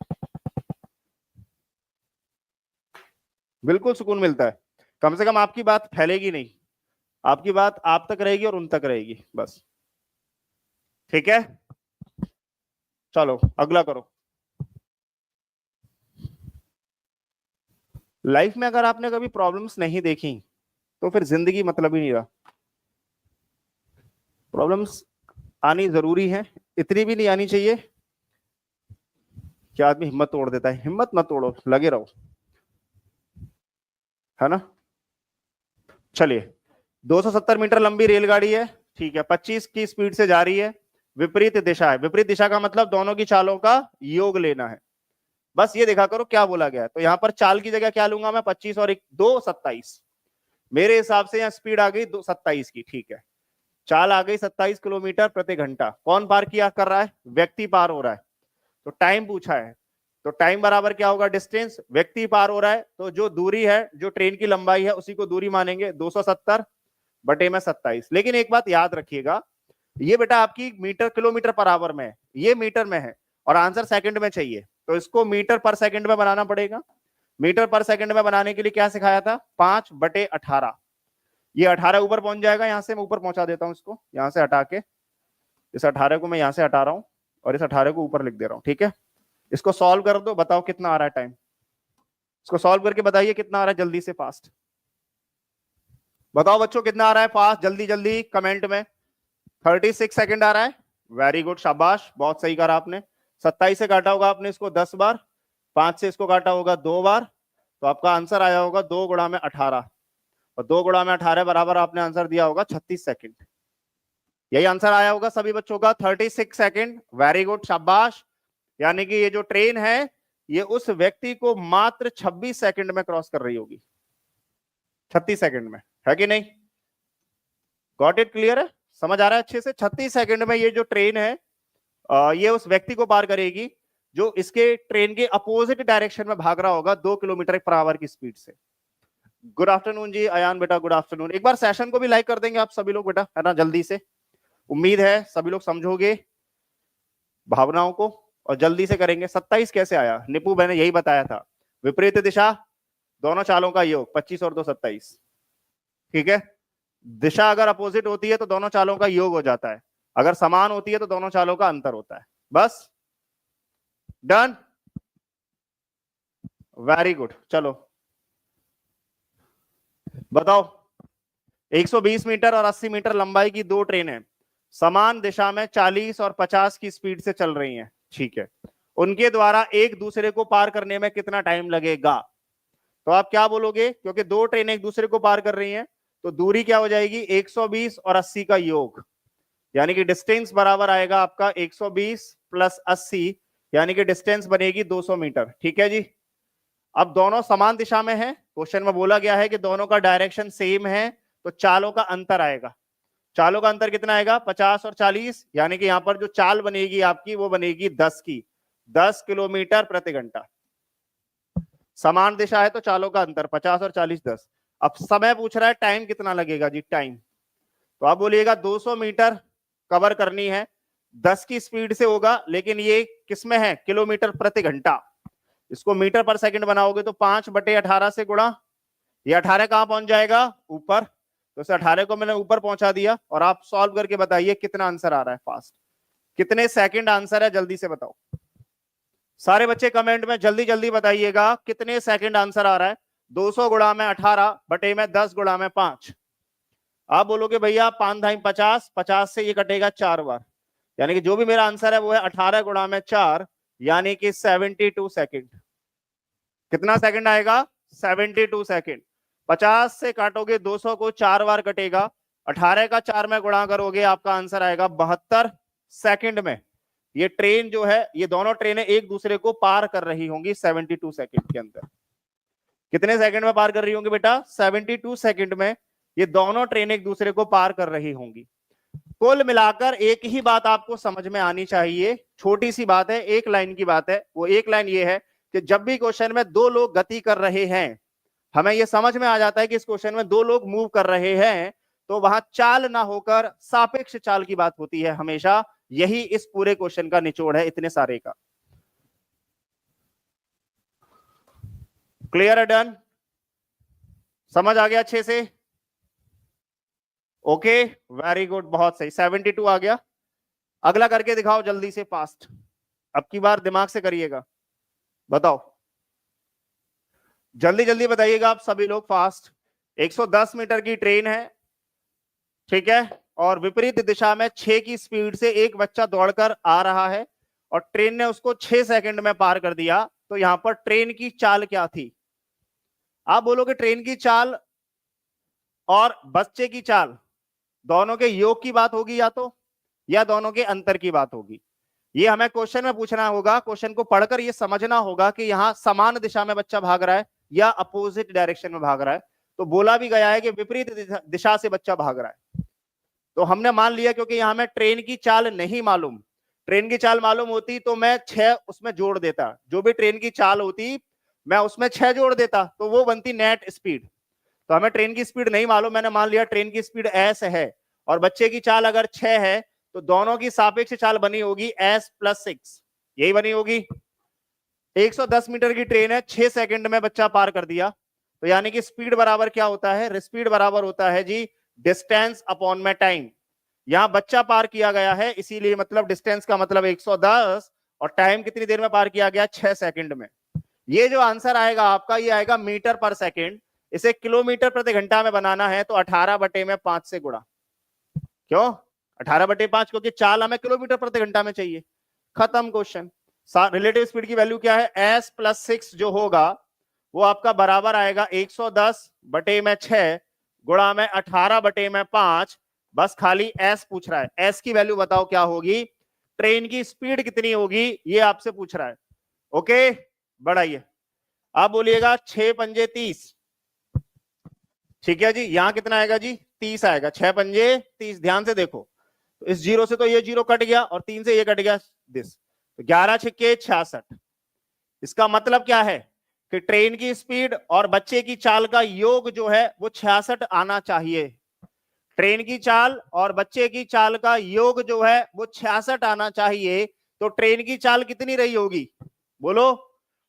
बिल्कुल सुकून मिलता है, कम से कम आपकी बात फैलेगी नहीं, आपकी बात आप तक रहेगी और उन तक रहेगी, बस, ठीक है। चलो अगला करो। लाइफ में अगर आपने कभी प्रॉब्लम्स नहीं देखी तो फिर जिंदगी मतलब ही नहीं रहा। प्रॉब्लम्स आनी जरूरी है, इतनी भी नहीं आनी चाहिए कि आदमी हिम्मत तोड़ देता है। हिम्मत मत तोड़ो, लगे रहो, है ना। चलिए, 270 मीटर लंबी रेलगाड़ी है, ठीक है, 25 की स्पीड से जा रही है, विपरीत दिशा है। विपरीत दिशा का मतलब दोनों की चालों का योग लेना है, बस ये देखा करो क्या बोला गया है। तो यहां पर चाल की जगह क्या लूंगा मैं, 25 और 1 2 27। मेरे हिसाब से यहाँ स्पीड आ गई 27 की, ठीक है। चाल आ गई 27 किलोमीटर प्रति घंटा। कौन पार किया कर रहा है, व्यक्ति पार हो रहा है। तो टाइम पूछा है, तो टाइम बराबर क्या होगा, डिस्टेंस, व्यक्ति पार हो रहा है तो जो दूरी है, जो ट्रेन की लंबाई है उसी को दूरी मानेंगे, 270 बटे में 27। लेकिन एक बात याद रखिएगा, ये बेटा आपकी मीटर किलोमीटर पर आवर में है, ये मीटर में है और आंसर सेकंड में चाहिए, तो इसको मीटर पर सेकंड में बनाना पड़ेगा। मीटर पर सेकंड में बनाने के लिए क्या सिखाया था, 5/18। ये 18 ऊपर पहुंच जाएगा, यहां से मैं ऊपर पहुंचा देता हूं इसको, यहां से हटा के इस 18 को मैं यहां से हटा रहा हूं और इस 18 को ऊपर लिख दे रहा हूं, ठीक है। इसको सॉल्व कर दो, बताओ कितना आ रहा है टाइम। इसको सॉल्व करके बताइए कितना आ रहा है, जल्दी से फास्ट बताओ बच्चों, कितना आ रहा है फास्ट, जल्दी जल्दी कमेंट में। 36 सेकंड आ रहा है, वेरी गुड, शाबाश, बहुत सही करा आपने। 27 से काटा होगा आपने इसको 10 बार, 5 से इसको काटा होगा 2 बार, तो आपका आंसर आया होगा 2 गुणा में 18, और 2 गुणा में 18 बराबर आपने आंसर दिया होगा 36 सेकंड। यही आंसर आया होगा सभी बच्चों का, 36 सेकंड, वेरी गुड, शाबाश। यानी कि ये जो ट्रेन है ये उस व्यक्ति को मात्र 26 सेकंड में क्रॉस कर रही होगी, 36 सेकंड में, है कि नहीं? गॉट इट, क्लियर है, समझ आ रहा है अच्छे से? 36 सेकंड में ये जो ट्रेन है ये उस व्यक्ति को पार करेगी जो इसके ट्रेन के अपोजिट डायरेक्शन में भाग रहा होगा 2 किलोमीटर पर आवर की स्पीड से। गुड आफ्टरनून जी अयान बेटा, गुड आफ्टरनून। एक बार सेशन को भी लाइक कर देंगे आप सभी लोग बेटा, है ना, जल्दी से। उम्मीद है सभी लोग समझोगे भावनाओं को और जल्दी से करेंगे। 27 कैसे आया? निपू मैंने यही बताया था, विपरीत दिशा, दोनों चालों का योग, 25 और 2 27, ठीक है। दिशा अगर अपोजिट होती है तो दोनों चालों का योग हो जाता है, अगर समान होती है तो दोनों चालों का अंतर होता है। बस, डन, वेरी गुड। चलो बताओ, 120 मीटर और 80 मीटर लंबाई की 2 ट्रेनें समान दिशा में 40 और 50 की स्पीड से चल रही हैं, ठीक है। उनके द्वारा एक दूसरे को पार करने में कितना टाइम लगेगा? तो आप क्या बोलोगे, क्योंकि 2 ट्रेनें एक दूसरे को पार कर रही हैं तो दूरी क्या हो जाएगी, 120 और 80 का योग, यानी कि डिस्टेंस बराबर आएगा आपका 120 प्लस 80, यानी कि डिस्टेंस बनेगी 200 मीटर, ठीक है जी। अब दोनों समान दिशा में है, क्वेश्चन में बोला गया है कि दोनों का डायरेक्शन सेम है, तो चालों का अंतर आएगा। चालों का अंतर कितना आएगा, 50 और 40, यानी कि यहां पर जो चाल बनेगी आपकी वो बनेगी 10 की, 10 किलोमीटर प्रति घंटा। समान दिशा है तो चालों का अंतर 50 और 40 10। अब समय पूछ रहा है टाइम कितना लगेगा जी, टाइम। तो आप बोलिएगा 200 मीटर कवर करनी है, 10 की स्पीड से होगा, लेकिन ये किसमें है, किलोमीटर प्रति घंटा। इसको मीटर पर सेकंड बनाओगे तो 5/18 से गुणा, ये 18 कहां पहुंच जाएगा, ऊपर, तो इस 18 को मैंने ऊपर पहुंचा दिया। और आप सॉल्व करके बताइए कितना आंसर आ रहा है फास्ट, कितने सेकंड आंसर है, जल्दी से बताओ सारे बच्चे कमेंट में, जल्दी जल्दी बताइएगा कितने सेकंड आंसर आ रहा है। 200 गुणा में 18 बटे में 10 गुणा में 5। आप बोलोगे भैया 5 धाई 50, 50 से ये कटेगा 4 बार, यानी कि जो भी मेरा आंसर है वो है 18 गुणा में 4, यानी कि 72 सेकंड। कितना सेकंड आएगा, 72 सेकंड। 50 से काटोगे 200 को 4 बार कटेगा, 18 का 4 में गुणा करोगे आपका आंसर आएगा 72 सेकंड में। ये ट्रेन जो है, ये दोनों ट्रेनें एक दूसरे को पार कर रही होंगी 72 सेकंड के अंदर। कितने सेकंड में पार कर रही होंगी बेटा, 72 सेकंड में ये दोनों ट्रेनें एक दूसरे को पार कर रही होंगी। कुल मिलाकर एक ही बात आपको समझ में आनी चाहिए, छोटी सी बात है, एक लाइन की बात है। वो एक लाइन ये है कि जब भी क्वेश्चन में 2 लोग गति कर रहे हैं, हमें यह समझ में आ जाता है कि इस क्वेश्चन में 2 लोग मूव कर रहे हैं, तो वहां चाल ना होकर सापेक्ष चाल की बात होती है हमेशा। यही इस पूरे क्वेश्चन का निचोड़ है, इतने सारे का। क्लियर है, डन, समझ आ गया अच्छे से? ओके, वेरी गुड, बहुत सही, 72 आ गया। अगला करके दिखाओ जल्दी से, फास्ट, अब की बार दिमाग से करिएगा, बताओ जल्दी जल्दी बताइएगा आप सभी लोग, फास्ट। 110 मीटर की ट्रेन है, ठीक है, और विपरीत दिशा में 6 की स्पीड से एक बच्चा दौड़कर आ रहा है और ट्रेन ने उसको 6 सेकंड में पार कर दिया। तो यहां पर ट्रेन की चाल क्या थी? आप बोलोगे ट्रेन की चाल और बच्चे की चाल दोनों के योग की बात होगी या दोनों के अंतर की बात होगी। ये हमें क्वेश्चन में पूछना होगा, क्वेश्चन को पढ़कर ये समझना होगा कि यहां समान दिशा में बच्चा भाग रहा है या अपोजिट डायरेक्शन में भाग रहा है। तो बोला भी गया है कि विपरीत दिशा से बच्चा भाग रहा है। तो हमने मान लिया, क्योंकि यहां में ट्रेन की चाल नहीं मालूम, ट्रेन की चाल मालूम होती तो मैं 6 उसमें जोड़ देता, जो भी ट्रेन की चाल होती मैं उसमें 6 जोड़ देता, तो वो बनती नेट स्पीड। तो हमें ट्रेन की स्पीड नहीं मालूम, मैंने मान लिया ट्रेन की स्पीड s है और बच्चे की चाल अगर 6 है, तो दोनों की सापेक्ष चाल बनी होगी s+6, यही बनी होगी। 110 मीटर की ट्रेन है, 6 सेकंड में बच्चा पार कर दिया, तो यानी कि स्पीड बराबर क्या होता है, स्पीड बराबर होता है जी डिस्टेंस अपॉन में टाइम। यहां बच्चा पार किया गया है, इसीलिए मतलब डिस्टेंस का मतलब 110 और टाइम कितनी देर में पार किया गया, 6 सेकंड में। ये जो आंसर आएगा आपका, ये आएगा मीटर पर सेकंड। इसे किलोमीटर प्रति घंटा में बनाना है तो 18/5 से गुणा। क्यों 18/5? क्योंकि चाल हमें किलोमीटर प्रति घंटा में चाहिए। खत्म क्वेश्चन। रिलेटिव स्पीड की वैल्यू क्या है, s + 6 जो होगा वो आपका बराबर आएगा 110/6 गुणा में 18/5। बस खाली s पूछ रहा है, s की वैल्यू बताओ क्या होगी, ट्रेन की स्पीड कितनी होगी ये आपसे पूछ रहा है। ओके, बढ़ाइए। आप बोलिएगा 6 पंजे 30। ठीक है जी, यहां कितना आएगा जी, 30 आएगा। 6 पंजे 30। ध्यान से देखो, तो इस जीरो से तो ये जीरो कट गया और 3 से ये कट गया दिस, तो 11 छिक्के 66। इसका मतलब क्या है कि ट्रेन की स्पीड और बच्चे की चाल का योग जो है वो 66 आना चाहिए। ट्रेन की चाल और बच्चे की चाल का योग जो है वो 66 आना चाहिए। तो ट्रेन की चाल कितनी रही होगी, बोलो।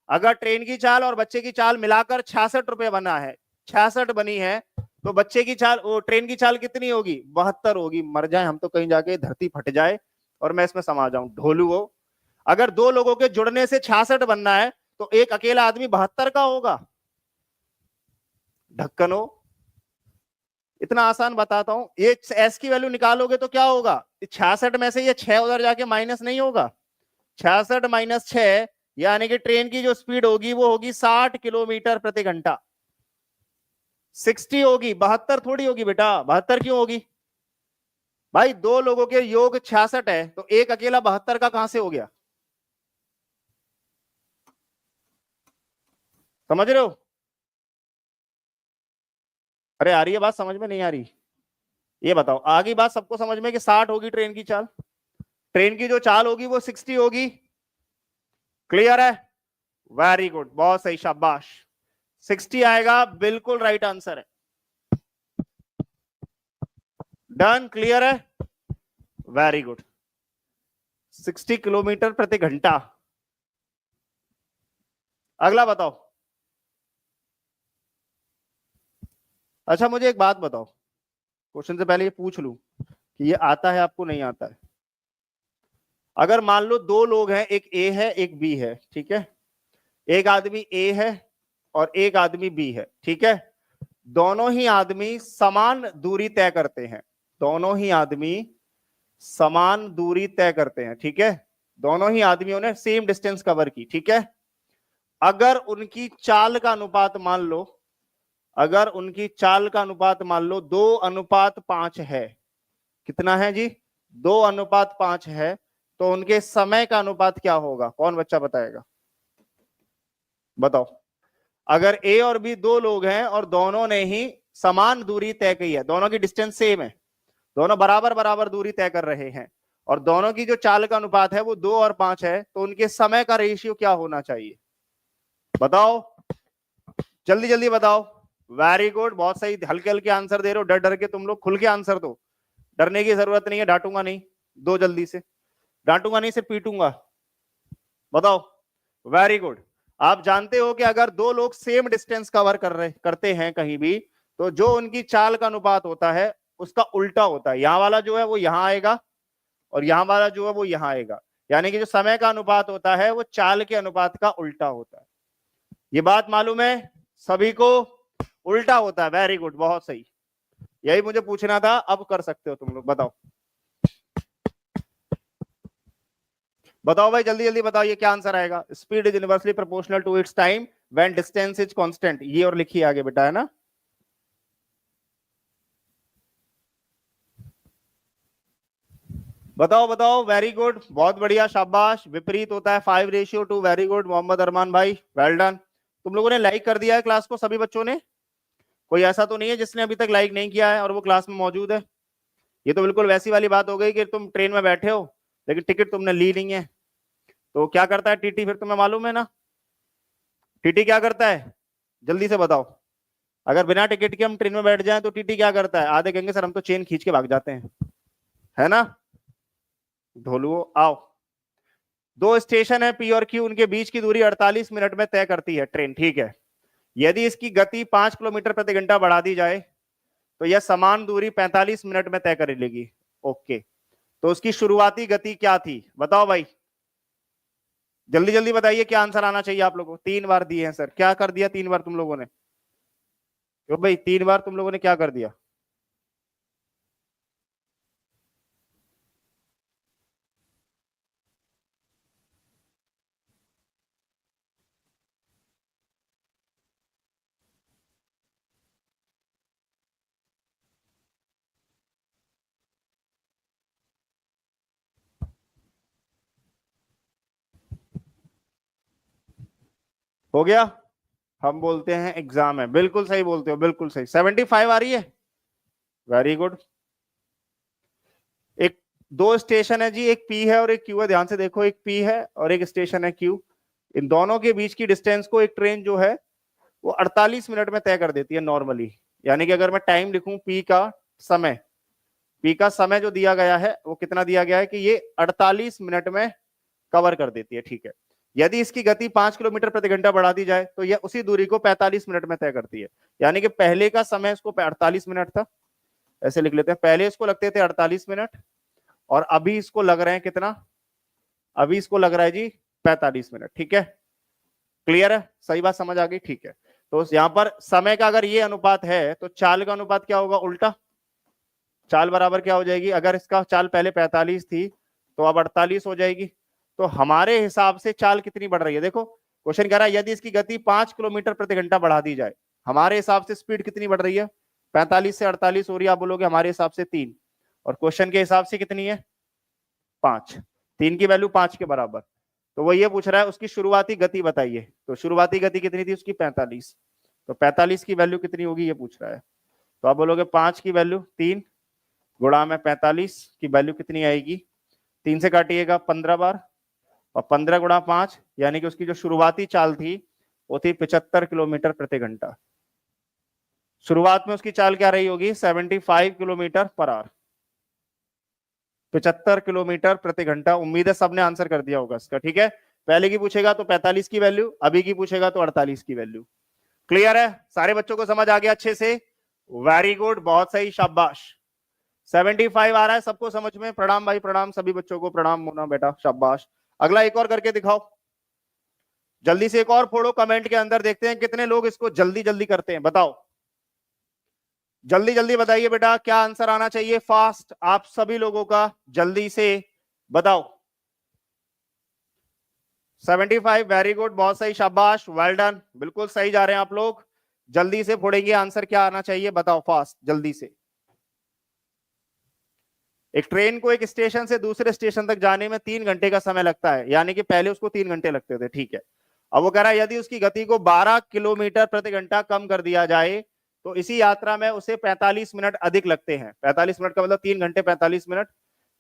अगर ट्रेन की चाल और बच्चे की चाल मिलाकर 66 रुपए बना है, 66 बनी है, तो बच्चे की चाल, ट्रेन की चाल कितनी होगी, 72 होगी। मर जाए हम तो, कहीं जाके धरती फट जाए और मैं इसमें समा जाऊं, ढोलू हो। अगर दो लोगों के जुड़ने से 66 बनना है तो एक अकेला आदमी 72 का होगा। ढक्कनो, इतना आसान बताता हूं। ये एस की वैल्यू निकालोगे तो क्या होगा, 66 में से ये 6 उधर जाके माइनस नहीं होगा। 66 - 6 यानी कि ट्रेन की जो स्पीड होगी वो होगी 60 किलोमीटर प्रति घंटा। 60 होगी, 72 थोड़ी होगी बेटा। 72 क्यों होगी भाई, दो लोगों के योग 66 है, तो एक अकेला 72 का कहां से हो गया, समझ रहे हो। अरे आ रही है बात समझ में, नहीं आ रही? ये बताओ, आगे बात सबको समझ में कि 60 होगी ट्रेन की चाल, ट्रेन की जो चाल होगी वो 60 होगी। क्लियर है, वेरी गुड, बहुत सही, शाबाश। 60 आएगा, बिल्कुल राइट आंसर है। डन, क्लियर है, वेरी गुड। 60 किलोमीटर प्रति घंटा। अगला बताओ। अच्छा मुझे एक बात बताओ, क्वेश्चन से पहले ये पूछ लूं कि ये आता है आपको, नहीं आता है। अगर मान लो दो लोग हैं, एक ए है एक बी है, ठीक है। एक आदमी ए है और एक आदमी बी है, ठीक है। दोनों ही आदमी समान दूरी तय करते हैं, दोनों ही आदमी समान दूरी तय करते हैं, ठीक है। दोनों ही आदमियों ने सेम डिस्टेंस कवर की, ठीक है। अगर उनकी चाल का अनुपात मान लो, अगर उनकी चाल का अनुपात मान लो 2:5 है, कितना है जी, 2:5 है, तो उनके समय का अनुपात क्या होगा, कौन बच्चा बताएगा, बताओ। अगर ए और बी दो लोग हैं और दोनों ने ही समान दूरी तय की है, दोनों की डिस्टेंस सेम है, दोनों बराबर बराबर दूरी तय कर रहे हैं, और दोनों की जो चाल का अनुपात है वो 2 और 5 है, तो उनके समय का रेशियो क्या होना चाहिए, बताओ, जल्दी जल्दी बताओ। वेरी गुड, बहुत सही, हल्के हल्के आंसर दे रहे हो, डर डर के तुम लोग, खुल के आंसर दो, डरने की जरूरत नहीं है, डांटूंगा नहीं, दो जल्दी से, डांटूंगा नहीं, सिर्फ पीटूंगा, बताओ। Very good. आप जानते हो कि अगर दो लोग सेम डिस्टेंस कवर करते हैं कहीं भी, तो जो उनकी चाल का अनुपात होता है उसका उल्टा होता है, यहां वाला जो है वो यहां आएगा और यहां वाला जो है वो यहां आएगा, यानी कि जो समय का अनुपात होता है वो चाल के अनुपात का उल्टा होता है। ये बात मालूम है सभी को, उल्टा होता है। वेरी गुड, बहुत सही, यही मुझे पूछना था, अब कर सकते हो तुम लोग, बताओ बताओ भाई, जल्दी जल्दी बताओ, ये क्या आंसर आएगा। Speed is inversely proportional to its time when distance is constant, ये और लिखिए आगे बेटा, है ना। बताओ बताओ, वेरी गुड, बहुत बढ़िया, शाबाश। विपरीत होता है 5:2, वेरी गुड मोहम्मद अरमान भाई, वेल डन। तुम लोगों ने लाइक कर दिया है क्लास को, सभी बच्चों ने, कोई ऐसा तो नहीं है जिसने अभी तक लाइक नहीं किया है और वो क्लास में मौजूद है। ये तो बिल्कुल वैसी वाली बात हो गई कि तुम ट्रेन में बैठे हो लेकिन टिकट तुमने ली नहीं है, तो क्या करता है टीटी, फिर तुम्हें मालूम है ना टीटी क्या करता है, जल्दी से बताओ। अगर बिना टिकट के हम ट्रेन में बैठ जाएं तो टीटी क्या करता है, आधे कहेंगे सर हम तो चेन खींच के भाग जाते हैं, है ना। ढोलुओ आओ। दो स्टेशन है पी और क्यू, उनके बीच की दूरी 48 मिनट में तय करती है ट्रेन, ठीक है। यदि इसकी गति 5 किलोमीटर प्रति घंटा बढ़ा दी जाए तो यह समान दूरी 45 मिनट में तय कर लेगी। ओके, तो उसकी शुरुआती गति क्या थी बताओ भाई, जल्दी जल्दी बताइए, क्या आंसर आना चाहिए आप लोगों को। 3 बार दिए हैं सर, क्या कर दिया 3 बार तुम लोगों ने, क्यों भाई 3 बार तुम लोगों ने क्या कर दिया। हो गया, हम बोलते हैं एग्जाम है, बिल्कुल सही बोलते हो, बिल्कुल सही। 75 आ रही है, वेरी गुड। एक, दो स्टेशन है जी, एक पी है और एक क्यू है, ध्यान से देखो, एक पी है और एक स्टेशन है क्यू। इन दोनों के बीच की डिस्टेंस को एक ट्रेन जो है वो 48 मिनट में तय कर देती है नॉर्मली। यानी कि अगर मैं टाइम लिखूं, पी का समय, पी का समय जो दिया गया है वो कितना दिया गया है कि ये 48 मिनट में कवर कर देती है, ठीक है। यदि इसकी गति 5 किलोमीटर प्रति घंटा बढ़ा दी जाए तो यह उसी दूरी को 45 मिनट में तय करती है। यानी कि पहले का समय इसको 48 मिनट था, ऐसे लिख लेते हैं, पहले इसको लगते थे 48 मिनट और अभी इसको लग रहे हैं कितना, अभी इसको लग रहा है जी 45 मिनट, ठीक है। क्लियर है, सही बात समझ आ गई, ठीक है। तो यहां पर समय का अगर ये अनुपात है तो चाल का अनुपात क्या होगा, उल्टा। चाल बराबर क्या हो जाएगी, अगर इसका चाल पहले 45 थी तो अब 48 हो जाएगी। तो हमारे हिसाब से चाल कितनी बढ़ रही है, देखो क्वेश्चन कह रहा है यदि इसकी गति 5 किलोमीटर प्रति घंटा बढ़ा दी जाए, हमारे हिसाब से स्पीड कितनी बढ़ रही है, 45 से 48 हो रही है, आप बोलोगे हमारे हिसाब से 3, और क्वेश्चन के हिसाब से कितनी है 5, 3 की वैल्यू 5 के बराबर। तो वो ये पूछ रहा है उसकी शुरुआती गति बताइए, तो शुरुआती गति कितनी थी उसकी 45, तो 45 की वैल्यू कितनी होगी ये पूछ रहा है। तो आप बोलोगे 5 की वैल्यू 3 गुणा में 45 की वैल्यू कितनी आएगी, 3 से काटिएगा 15 बार, और 15 गुणा 5 यानी कि उसकी जो शुरुआती चाल थी वो थी 75 किलोमीटर प्रति घंटा। शुरुआत में उसकी चाल क्या रही होगी, 75 किलोमीटर पर आवर, 75 किलोमीटर प्रति घंटा। उम्मीद है सबने आंसर कर दिया होगा इसका, ठीक है। पहले की पूछेगा तो 45 की वैल्यू, अभी की पूछेगा तो 48 की वैल्यू। क्लियर है, सारे बच्चों को समझ आ गया अच्छे से, वेरी गुड, बहुत सही, शाबाश। 75 आ रहा है सबको समझ में, प्रणाम भाई प्रणाम, सभी बच्चों को प्रणाम, मोना बेटा शाबाश। अगला एक और करके दिखाओ, जल्दी से एक और फोड़ो कमेंट के अंदर, देखते हैं कितने लोग इसको जल्दी जल्दी करते हैं, बताओ जल्दी जल्दी बताइए बेटा, क्या आंसर आना चाहिए फास्ट आप सभी लोगों का, जल्दी से बताओ। 75, वेरी गुड, बहुत सही, शाबाश, वेल डन, बिल्कुल सही जा रहे हैं आप लोग। जल्दी से फोड़ेंगे, आंसर क्या आना चाहिए बताओ फास्ट जल्दी से। एक ट्रेन को एक स्टेशन से दूसरे स्टेशन तक जाने में 3 घंटे का समय लगता है, यानी कि पहले उसको 3 घंटे लगते थे, ठीक है। अब वो कह रहा है यदि उसकी गति को 12 किलोमीटर प्रति घंटा कम कर दिया जाए तो इसी यात्रा में उसे 45 मिनट अधिक लगते हैं। 45 मिनट का मतलब 3 घंटे 45 मिनट,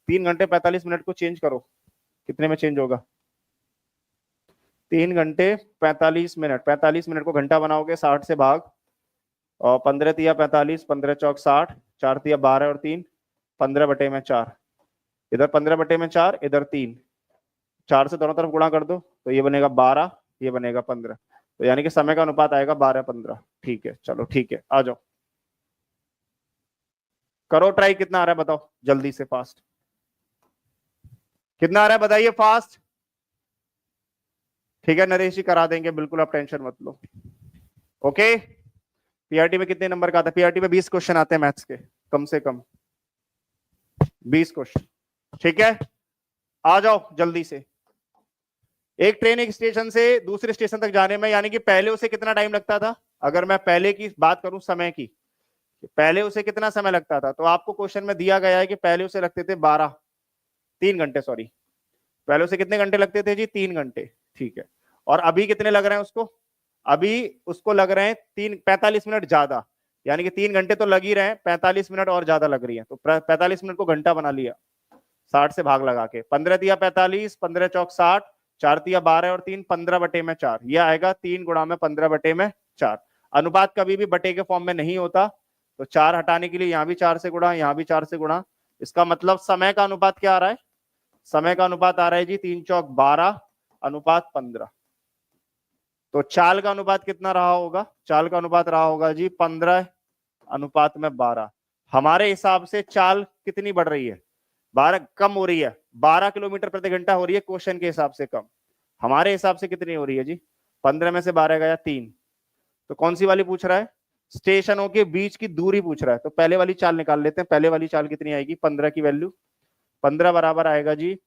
3 घंटे 45 मिनट को चेंज करो, कितने में चेंज होगा, 3 घंटे 45 मिनट, 45 मिनट को घंटा बनाओगे 60 से भाग, और 15 तिया 45, 15 चौक 60, 4 तिया 12 और 3 15 बटे में 4, इधर 15 बटे में 4, इधर 3, 4 से दोनों तरफ गुणा कर दो तो ये बनेगा 12, ये बनेगा 15, तो यानी कि समय का अनुपात आएगा 12-15, ठीक है। चलो ठीक है, आ जाओ करो ट्राई, कितना आ रहा है बताओ जल्दी से फास्ट, कितना आ रहा है बताइए फास्ट। ठीक है नरेश जी, करा देंगे बिल्कुल, आप टेंशन मत लो। ओके, पीआरटी में कितने नंबर का आता है, पीआरटी में 20 क्वेश्चन आते हैं मैथ्स के, कम से कम 20 क्वेश्चन, ठीक है। आ जाओ जल्दी से। एक ट्रेन एक स्टेशन से दूसरे स्टेशन तक जाने में, यानी कि पहले उसे कितना टाइम लगता था, अगर मैं पहले की बात करूं समय की, पहले उसे कितना समय लगता था, तो आपको क्वेश्चन में दिया गया है कि पहले उसे लगते थे 3 घंटे, सॉरी, पहले उसे कितने घंटे लगते थे जी, 3 घंटे, ठीक है। और अभी कितने लग रहे हैं उसको, अभी उसको लग रहे हैं 45 मिनट ज्यादा, यानी कि 3 घंटे तो लग ही रहे हैं, 45 मिनट और ज्यादा लग रही है, तो 45 मिनट को घंटा बना लिया 60 से भाग लगा के, 15 दिया 45, 15 चौक 60, 4 दिया 12 और 3 15 बटे में 4, यह आएगा 3 गुणा में 15 बटे में 4। अनुपात कभी भी बटे के फॉर्म में नहीं होता, तो 4 हटाने के लिए यहां भी 4 से गुणा, यहां भी 4 से गुणा, इसका मतलब समय का अनुपात क्या आ रहा है, समय का अनुपात आ रहा है जी 3 चौक 12 अनुपात 15। तो चाल का अनुपात कितना रहा होगा, चाल का अनुपात रहा होगा जी 15 अनुपात में 12। हमारे हिसाब से चाल कितनी बढ़ रही है, 12 कम हो रही है, 12 किलोमीटर प्रति घंटा हो रही है क्वेश्चन के हिसाब से कम। हमारे हिसाब से कितनी हो रही है जी? 15 में से 12 गया 3। तो कौन सी वाली पूछ रहा है? स्टेशनों के बीच की दूरी पूछ रहा है। तो पहले वाली चाल निकाल लेते हैं। पहले वाली चाल कितनी आएगी? 15 की वैल्यू, 15 बराबर आएगा जी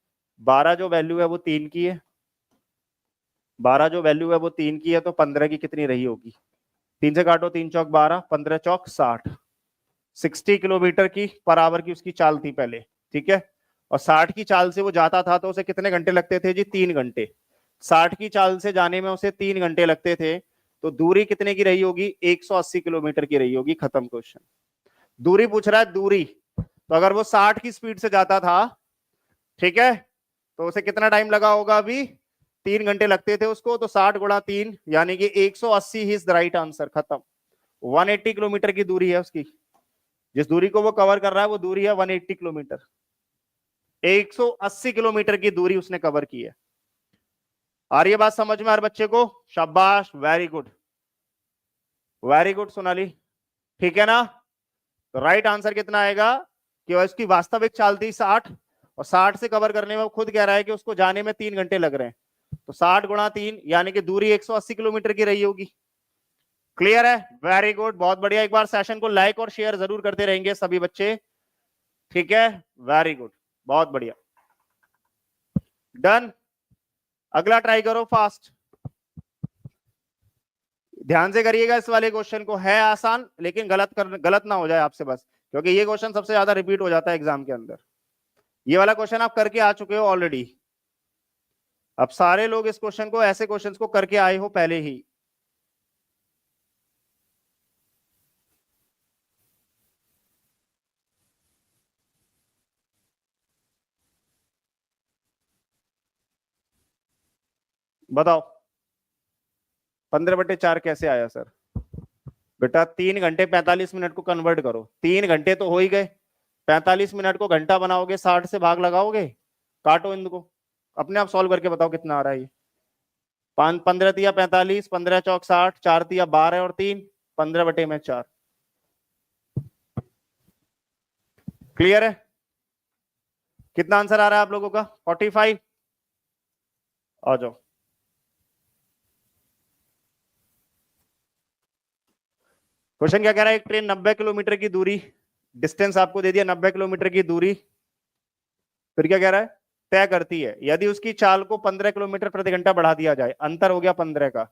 12 जो वैल्यू है वो 3 की है, 12 जो वैल्यू है वो 3 की है, तो 15 की कितनी रही होगी? 3 से काटो, 3 चौक 12, 15 चौक 60, 60 किलोमीटर की पर आवर की उसकी चाल थी पहले, ठीक है। और 60 की चाल से वो जाता था तो उसे कितने घंटे लगते थे जी? 3 घंटे। 60 की चाल से जाने में उसे 3 घंटे लगते थे, तो दूरी कितने की रही होगी? 180 किलोमीटर की रही होगी। खत्म क्वेश्चन। दूरी पूछ रहा है, दूरी। तो अगर वो 60 की स्पीड से जाता था, ठीक है, तो उसे कितना टाइम लगा होगा? अभी 3 घंटे लगते थे उसको, तो 60 गुणा 3 यानी कि 180 इज द राइट आंसर। खत्म। 180 किलोमीटर की दूरी है उसकी, जिस दूरी को वो कवर कर रहा है वो दूरी है 180 किलोमीटर। 180 किलोमीटर की दूरी उसने कवर की है। आ रही है बात समझ में हर बच्चे को? शाबाश, very good, very good Sonali, ठीक है ना। तो राइट आंसर कितना आएगा कि उसकी वास्तविक चाल थी 60, और 60 से कवर करने में वो खुद कह रहा है कि उसको जाने में 3 घंटे लग रहे हैं, तो 60 गुणा 3 यानी कि दूरी 180 किलोमीटर की रही होगी। क्लियर है? वेरी गुड, बहुत बढ़िया। एक बार सेशन को लाइक और शेयर जरूर करते रहेंगे सभी बच्चे, ठीक है। वेरी गुड, बहुत बढ़िया, डन। अगला ट्राई करो फास्ट, ध्यान से करिएगा इस वाले क्वेश्चन को। है आसान, लेकिन गलत ना हो जाए आपसे बस, क्योंकि ये क्वेश्चन सबसे ज्यादा रिपीट हो जाता है एग्जाम के अंदर। ये वाला क्वेश्चन आप करके आ चुके हो ऑलरेडी। अब सारे लोग इस क्वेश्चन को, ऐसे क्वेश्चंस को करके आए हो पहले ही। बताओ 15/4 कैसे आया सर? बेटा 3 घंटे 45 मिनट को कन्वर्ट करो, 3 घंटे तो हो ही गए, 45 मिनट को घंटा बनाओगे, 60 से भाग लगाओगे, काटो इनको, अपने आप सॉल्व करके बताओ कितना आ रहा है ये। 15 तिया 45, 15 चौक 60, 4 तिया 12 और 3 15/4। क्लियर है? कितना आंसर आ रहा है आप लोगों का? 45। आ जाओ। क्वेश्चन क्या कह रहा है? एक ट्रेन 90 किलोमीटर की दूरी, डिस्टेंस आपको दे दिया 90 किलोमीटर की दूरी, फिर क्या कह रहा है? तय करती है यदि उसकी चाल को 15 किलोमीटर प्रति घंटा बढ़ा दिया जाए, अंतर हो गया 15 का,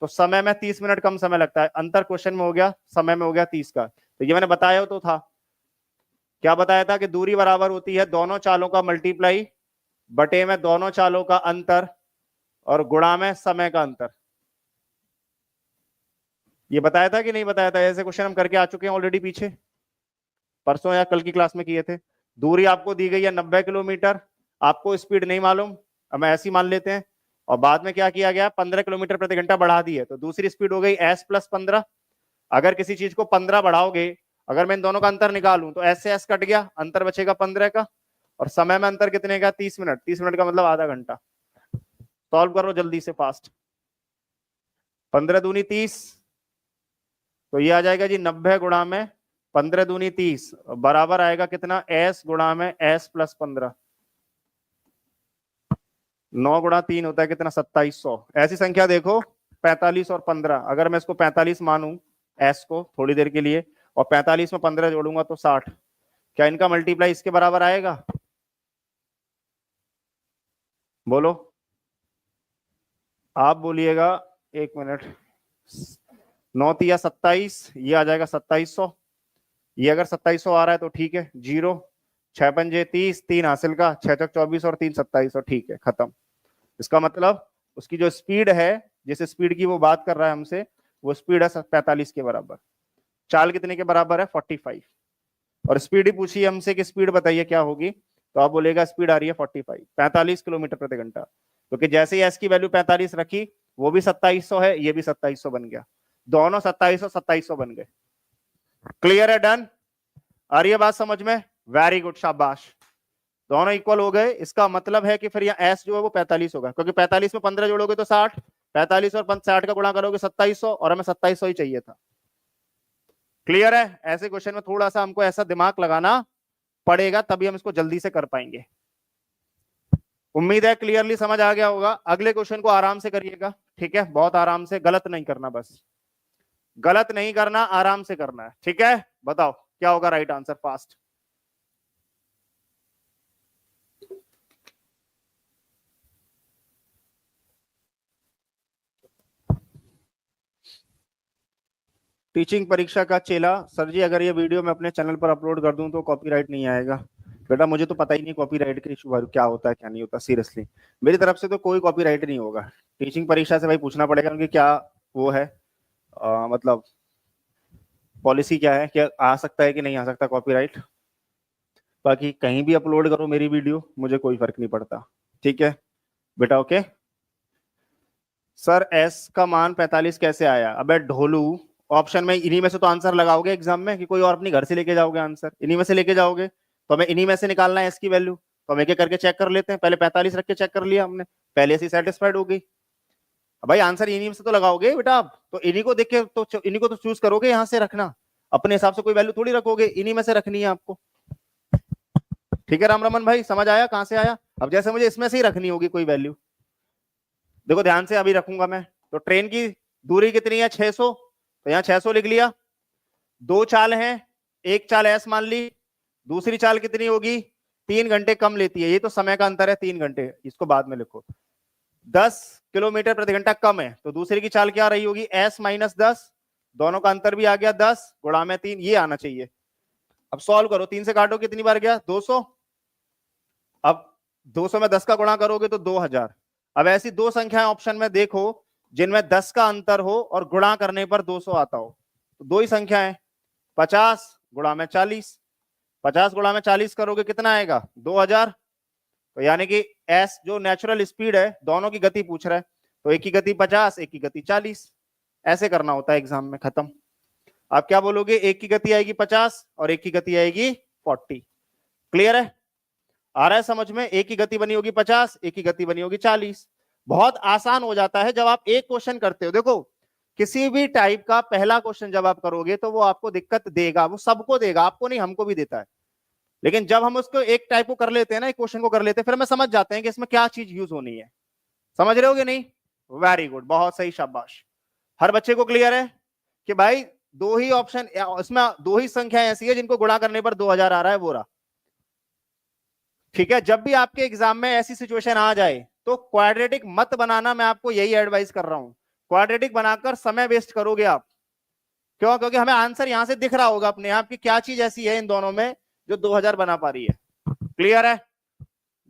तो समय में 30 मिनट कम समय लगता है। अंतर क्वेश्चन में हो गया, समय में हो गया 30 का। तो ये मैंने बताया तो था, क्या बताया था? कि दूरी बराबर होती है दोनों चालों का मल्टीप्लाई बटे में दोनों चालों का अंतर और गुणा में समय का अंतर। ये बताया था कि नहीं बताया था? ऐसे क्वेश्चन हम करके आ चुके हैं ऑलरेडी पीछे, परसों या कल की क्लास में किए थे। दूरी आपको दी गई है 90 किलोमीटर, आपको स्पीड नहीं मालूम, अब ऐसी मान लेते हैं, और बाद में क्या किया गया? 15 किलोमीटर प्रति घंटा बढ़ा दी है, तो दूसरी स्पीड हो गई s + 15। अगर किसी चीज को 15 बढ़ाओगे, अगर मैं इन दोनों का अंतर निकालूं तो s से s कट गया, अंतर बचेगा 15 का, और समय में अंतर कितने का? 30 मिनट। 30 मिनट का मतलब आधा घंटा। सॉल्व करो जल्दी से फास्ट। 15 दूनी 30, तो ये आ जाएगा जी 90 गुणा में 15 दूनी 30 बराबर आएगा कितना? s गुणा में s + 15। 9 गुणा 3 होता है कितना? 2700। ऐसी संख्या देखो 45 और 15, अगर मैं इसको 45 मानूं s को थोड़ी देर के लिए, और 45 में 15 जोड़ूंगा तो 60, क्या इनका मल्टीप्लाई इसके बराबर आएगा? बोलो, आप बोलिएगा। 1 मिनट। 9 तिया 27, ये आ जाएगा 2700। ये अगर 2700 आ रहा है तो ठीक है, 0 6 पंजे 30, 3 हासिल का, 6 चौक 24 और 3 2700, ठीक है, खत्म। इसका मतलब उसकी जो स्पीड है, जिस स्पीड की वो बात कर रहा है हमसे, वो स्पीड है 45 के बराबर। चाल कितने के बराबर है? 45। और स्पीड ही पूछी है हमसे कि स्पीड बताइए क्या होगी, तो आप बोलेगा स्पीड आ रही है 45 किलोमीटर प्रति घंटा, क्योंकि जैसे ही एस की वैल्यू 45 रखी, वो भी 2700 है, ये भी 2700 बन गया, दोनों 2700 बन गए। क्लियर है? डन। आ रही है बात समझ में? वेरी गुड, शाबाश। दोनों इक्वल हो गए, इसका मतलब है कि फिर यहाँ एस जो है वो 45 होगा, क्योंकि 45 में 15 जोड़ोगे तो 60, 45 और 60 का गुणा करोगे 2700, और हमें 2700 ही चाहिए था। क्लियर है? ऐसे क्वेश्चन में थोड़ा सा हमको ऐसा दिमाग लगाना पड़ेगा, तभी हम इसको जल्दी से कर पाएंगे। उम्मीद है क्लियरली समझ आ गया होगा। अगले क्वेश्चन को आराम से करिएगा, ठीक है, बहुत आराम से, गलत नहीं करना, बस गलत नहीं करना, आराम से करना है, ठीक है। बताओ क्या होगा राइट आंसर, फास्ट। टीचिंग परीक्षा का चेला, सर जी अगर ये वीडियो मैं अपने चैनल पर अपलोड कर दूं तो कॉपीराइट नहीं आएगा? बेटा मुझे तो पता ही नहीं कॉपीराइट का इशू क्या होता है क्या नहीं होता, सीरियसली मेरी तरफ से तो कोई कॉपीराइट नहीं होगा। टीचिंग परीक्षा से भाई पूछना पड़ेगा उनकी क्या वो है, मतलब पॉलिसी क्या है, क्या आ सकता है कि नहीं आ सकता कॉपीराइट। बाकी कहीं भी अपलोड करो मेरी वीडियो, मुझे कोई फर्क नहीं पड़ता, ठीक है बेटा, ओके। सर एस का मान 45 कैसे आया? अबे ढोलू, ऑप्शन में इन्हीं में से तो आंसर लगाओगे एग्जाम में, कि कोई और अपनी घर से लेके जाओगे आंसर? इन्हीं में से लेके जाओगे, तो हमें इन्हीं में से निकालना है एस की वैल्यू। तो हम एक एक करके चेक कर लेते हैं, पहले 45 रख के चेक कर लिया हमने, पहले से सेटिस्फाइड हो गई। भाई आंसर इन्हीं में से तो लगाओगे बेटा आप, तो इन्हीं को देख के तो इन्हीं को तो चूज करोगे यहाँ से रखना, अपने हिसाब से कोई वैल्यू थोड़ी रखोगे, इन्हीं में से रखनी है आपको, ठीक है राम रमन भाई, समझ आया कहां से आया? अब जैसे मुझे इसमें से ही रखनी होगी कोई वैल्यू, देखो ध्यान से अभी रखूंगा मैं। तो ट्रेन की दूरी कितनी है? 600, तो यहाँ 600 लिख लिया। दो चाल हैं, एक चाल एस मान ली, दूसरी चाल कितनी होगी? 3 घंटे कम लेती है, ये तो समय का अंतर है 3 घंटे, इसको बाद में लिखो। 10 किलोमीटर प्रति घंटा कम है, तो दूसरी की चाल क्या रही होगी? एस माइनस 10, दोनों का अंतर भी आ गया 10 गुणा में 3, ये आना चाहिए। अब सॉल्व करो, 3 से काटो कितनी बार गया? 200। अब 200 में 10 का गुणा करोगे तो 2000। अब ऐसी दो संख्याएं ऑप्शन में देखो जिनमें 10 का अंतर हो और गुणा करने पर 200 आता हो, तो दो ही संख्या है, 50 गुणा में 40, 50 गुणा में 40 करोगे कितना आएगा? 2000। तो यानी कि एस जो नेचुरल स्पीड है, दोनों की गति पूछ रहा है, तो एक की गति 50, एक की गति 40, ऐसे करना होता है एग्जाम में, खत्म। आप क्या बोलोगे? एक की गति आएगी 50 और एक की गति आएगी 40। क्लियर है? आ रहा है समझ में? एक की गति बनी होगी 50, एक की गति बनी होगी 40। बहुत आसान हो जाता है जब आप एक क्वेश्चन करते हो। देखो किसी भी टाइप का पहला क्वेश्चन जब आप करोगे तो वो आपको दिक्कत देगा, वो सबको देगा, आपको नहीं हमको भी देता है। लेकिन जब हम उसको एक टाइप को कर लेते हैं ना, एक क्वेश्चन को कर लेते हैं, फिर हमें समझ जाते हैं कि इसमें क्या चीज यूज होनी है। समझ रहे हो कि नहीं? वेरी गुड, बहुत सही, शाबाश। हर बच्चे को क्लियर है कि भाई दो ही ऑप्शन, इसमें दो ही संख्या ऐसी है जिनको गुणा करने पर 2000 आ रहा है, वो रहा, ठीक है। जब भी आपके एग्जाम में ऐसी सिचुएशन आ जाए तो क्वाड्रेटिक मत बनाना, मैं आपको यही एडवाइस कर रहा हूं। क्वाड्रेटिक बनाकर समय वेस्ट करोगे आप, क्यों? क्योंकि हमें आंसर यहां से दिख रहा होगा अपने आप की क्या चीज ऐसी है इन दोनों में जो 2000 बना पा रही है। क्लियर है?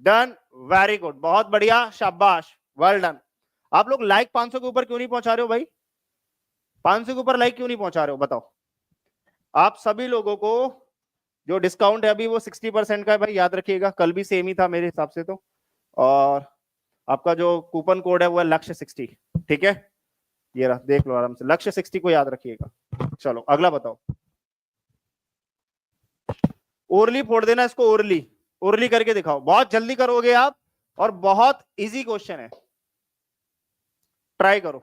डन, वेरी गुड, बहुत बढ़िया, शाबाश, वेल डन। आप लोग लाइक 500 के ऊपर क्यों नहीं पहुंचा रहे हो भाई? 500 के ऊपर लाइक क्यों नहीं पहुंचा रहे हो बताओ? आप सभी लोगों को जो डिस्काउंट है अभी वो 60% का है भाई, याद रखिएगा, कल भी सेम ही था मेरे हिसाब से तो। और आपका जो कूपन कोड है वो है लक्ष्य 60, ठीक है, ये रहा, देख लो आराम से, लक्ष्य 60 को याद रखिएगा। चलो अगला बताओ। ओरली फोड़ देना इसको, ओरली, ओरली करके दिखाओ, बहुत जल्दी करोगे आप और बहुत इजी क्वेश्चन है, ट्राई करो।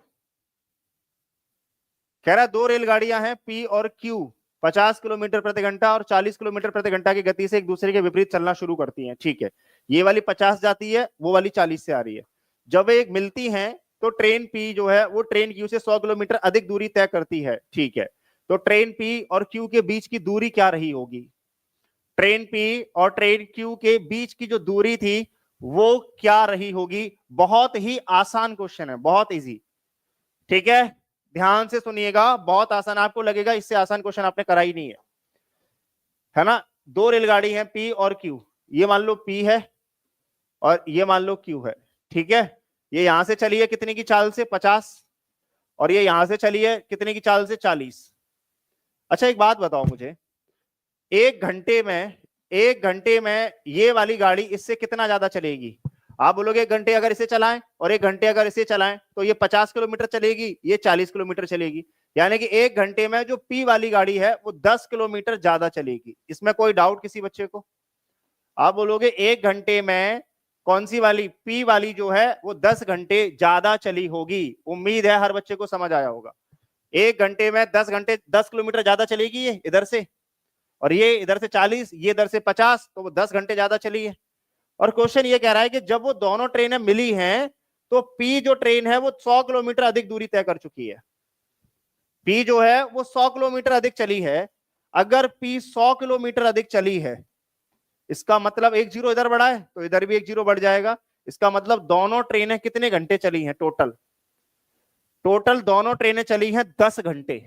कह रहा है दो रेलगाड़ियां हैं पी और क्यू, 50 किलोमीटर प्रति घंटा और 40 किलोमीटर प्रति घंटा की गति से एक दूसरे के विपरीत चलना शुरू करती हैं, ठीक है। ये वाली 50 जाती है, वो वाली 40 से आ रही है। जब एक मिलती हैं तो ट्रेन पी जो है वो ट्रेन क्यू से 100 किलोमीटर अधिक दूरी तय करती है, ठीक है। तो ट्रेन पी और क्यू के बीच की दूरी क्या रही होगी? ट्रेन पी और ट्रेन क्यू के बीच की जो दूरी थी वो क्या रही होगी? बहुत ही आसान क्वेश्चन है, बहुत इजी, ठीक है, ध्यान से सुनिएगा, बहुत आसान। आपको लगेगा इससे आसान क्वेश्चन आपने करा ही नहीं है ना? दो रेलगाड़ी हैं पी और क्यू, ये मान लो पी है और ये मान लो क्यू है, ठीक है। ये यहां से चली है कितने की चाल से? 50, और ये यहां से चली है कितने की चाल से? 40। अच्छा एक बात बताओ मुझे, एक घंटे में ये वाली गाड़ी इससे कितना ज्यादा चलेगी? आप बोलोगे 1 घंटे अगर इसे चलाएं और 1 घंटे अगर इसे चलाएं तो ये 50 किलोमीटर चलेगी, ये 40 किलोमीटर चलेगी, यानी कि 1 घंटे में जो पी वाली गाड़ी है वो 10 किलोमीटर ज्यादा चलेगी। इसमें कोई डाउट किसी बच्चे को? आप बोलोगे 1 घंटे में कौन सी वाली, पी वाली जो है वो 10 घंटे ज्यादा चली होगी। उम्मीद है हर बच्चे को समझ आया होगा। 1 घंटे में 10 किलोमीटर ज्यादा चलेगी ये इधर से, और ये इधर से 40, ये इधर से 50, तो वो 10 घंटे ज्यादा चली है। और क्वेश्चन ये कह रहा है कि जब वो दोनों ट्रेनें मिली हैं तो पी जो ट्रेन है वो 100 किलोमीटर अधिक दूरी तय कर चुकी है। पी जो है वो 100 किलोमीटर अधिक चली है। अगर पी 100 किलोमीटर अधिक चली है, इसका मतलब एक जीरो इधर बढ़ा है तो इधर भी एक जीरो बढ़ जाएगा। इसका मतलब दोनों ट्रेनें कितने घंटे चली हैं टोटल? टोटल दोनों ट्रेनें चली हैं 10 घंटे।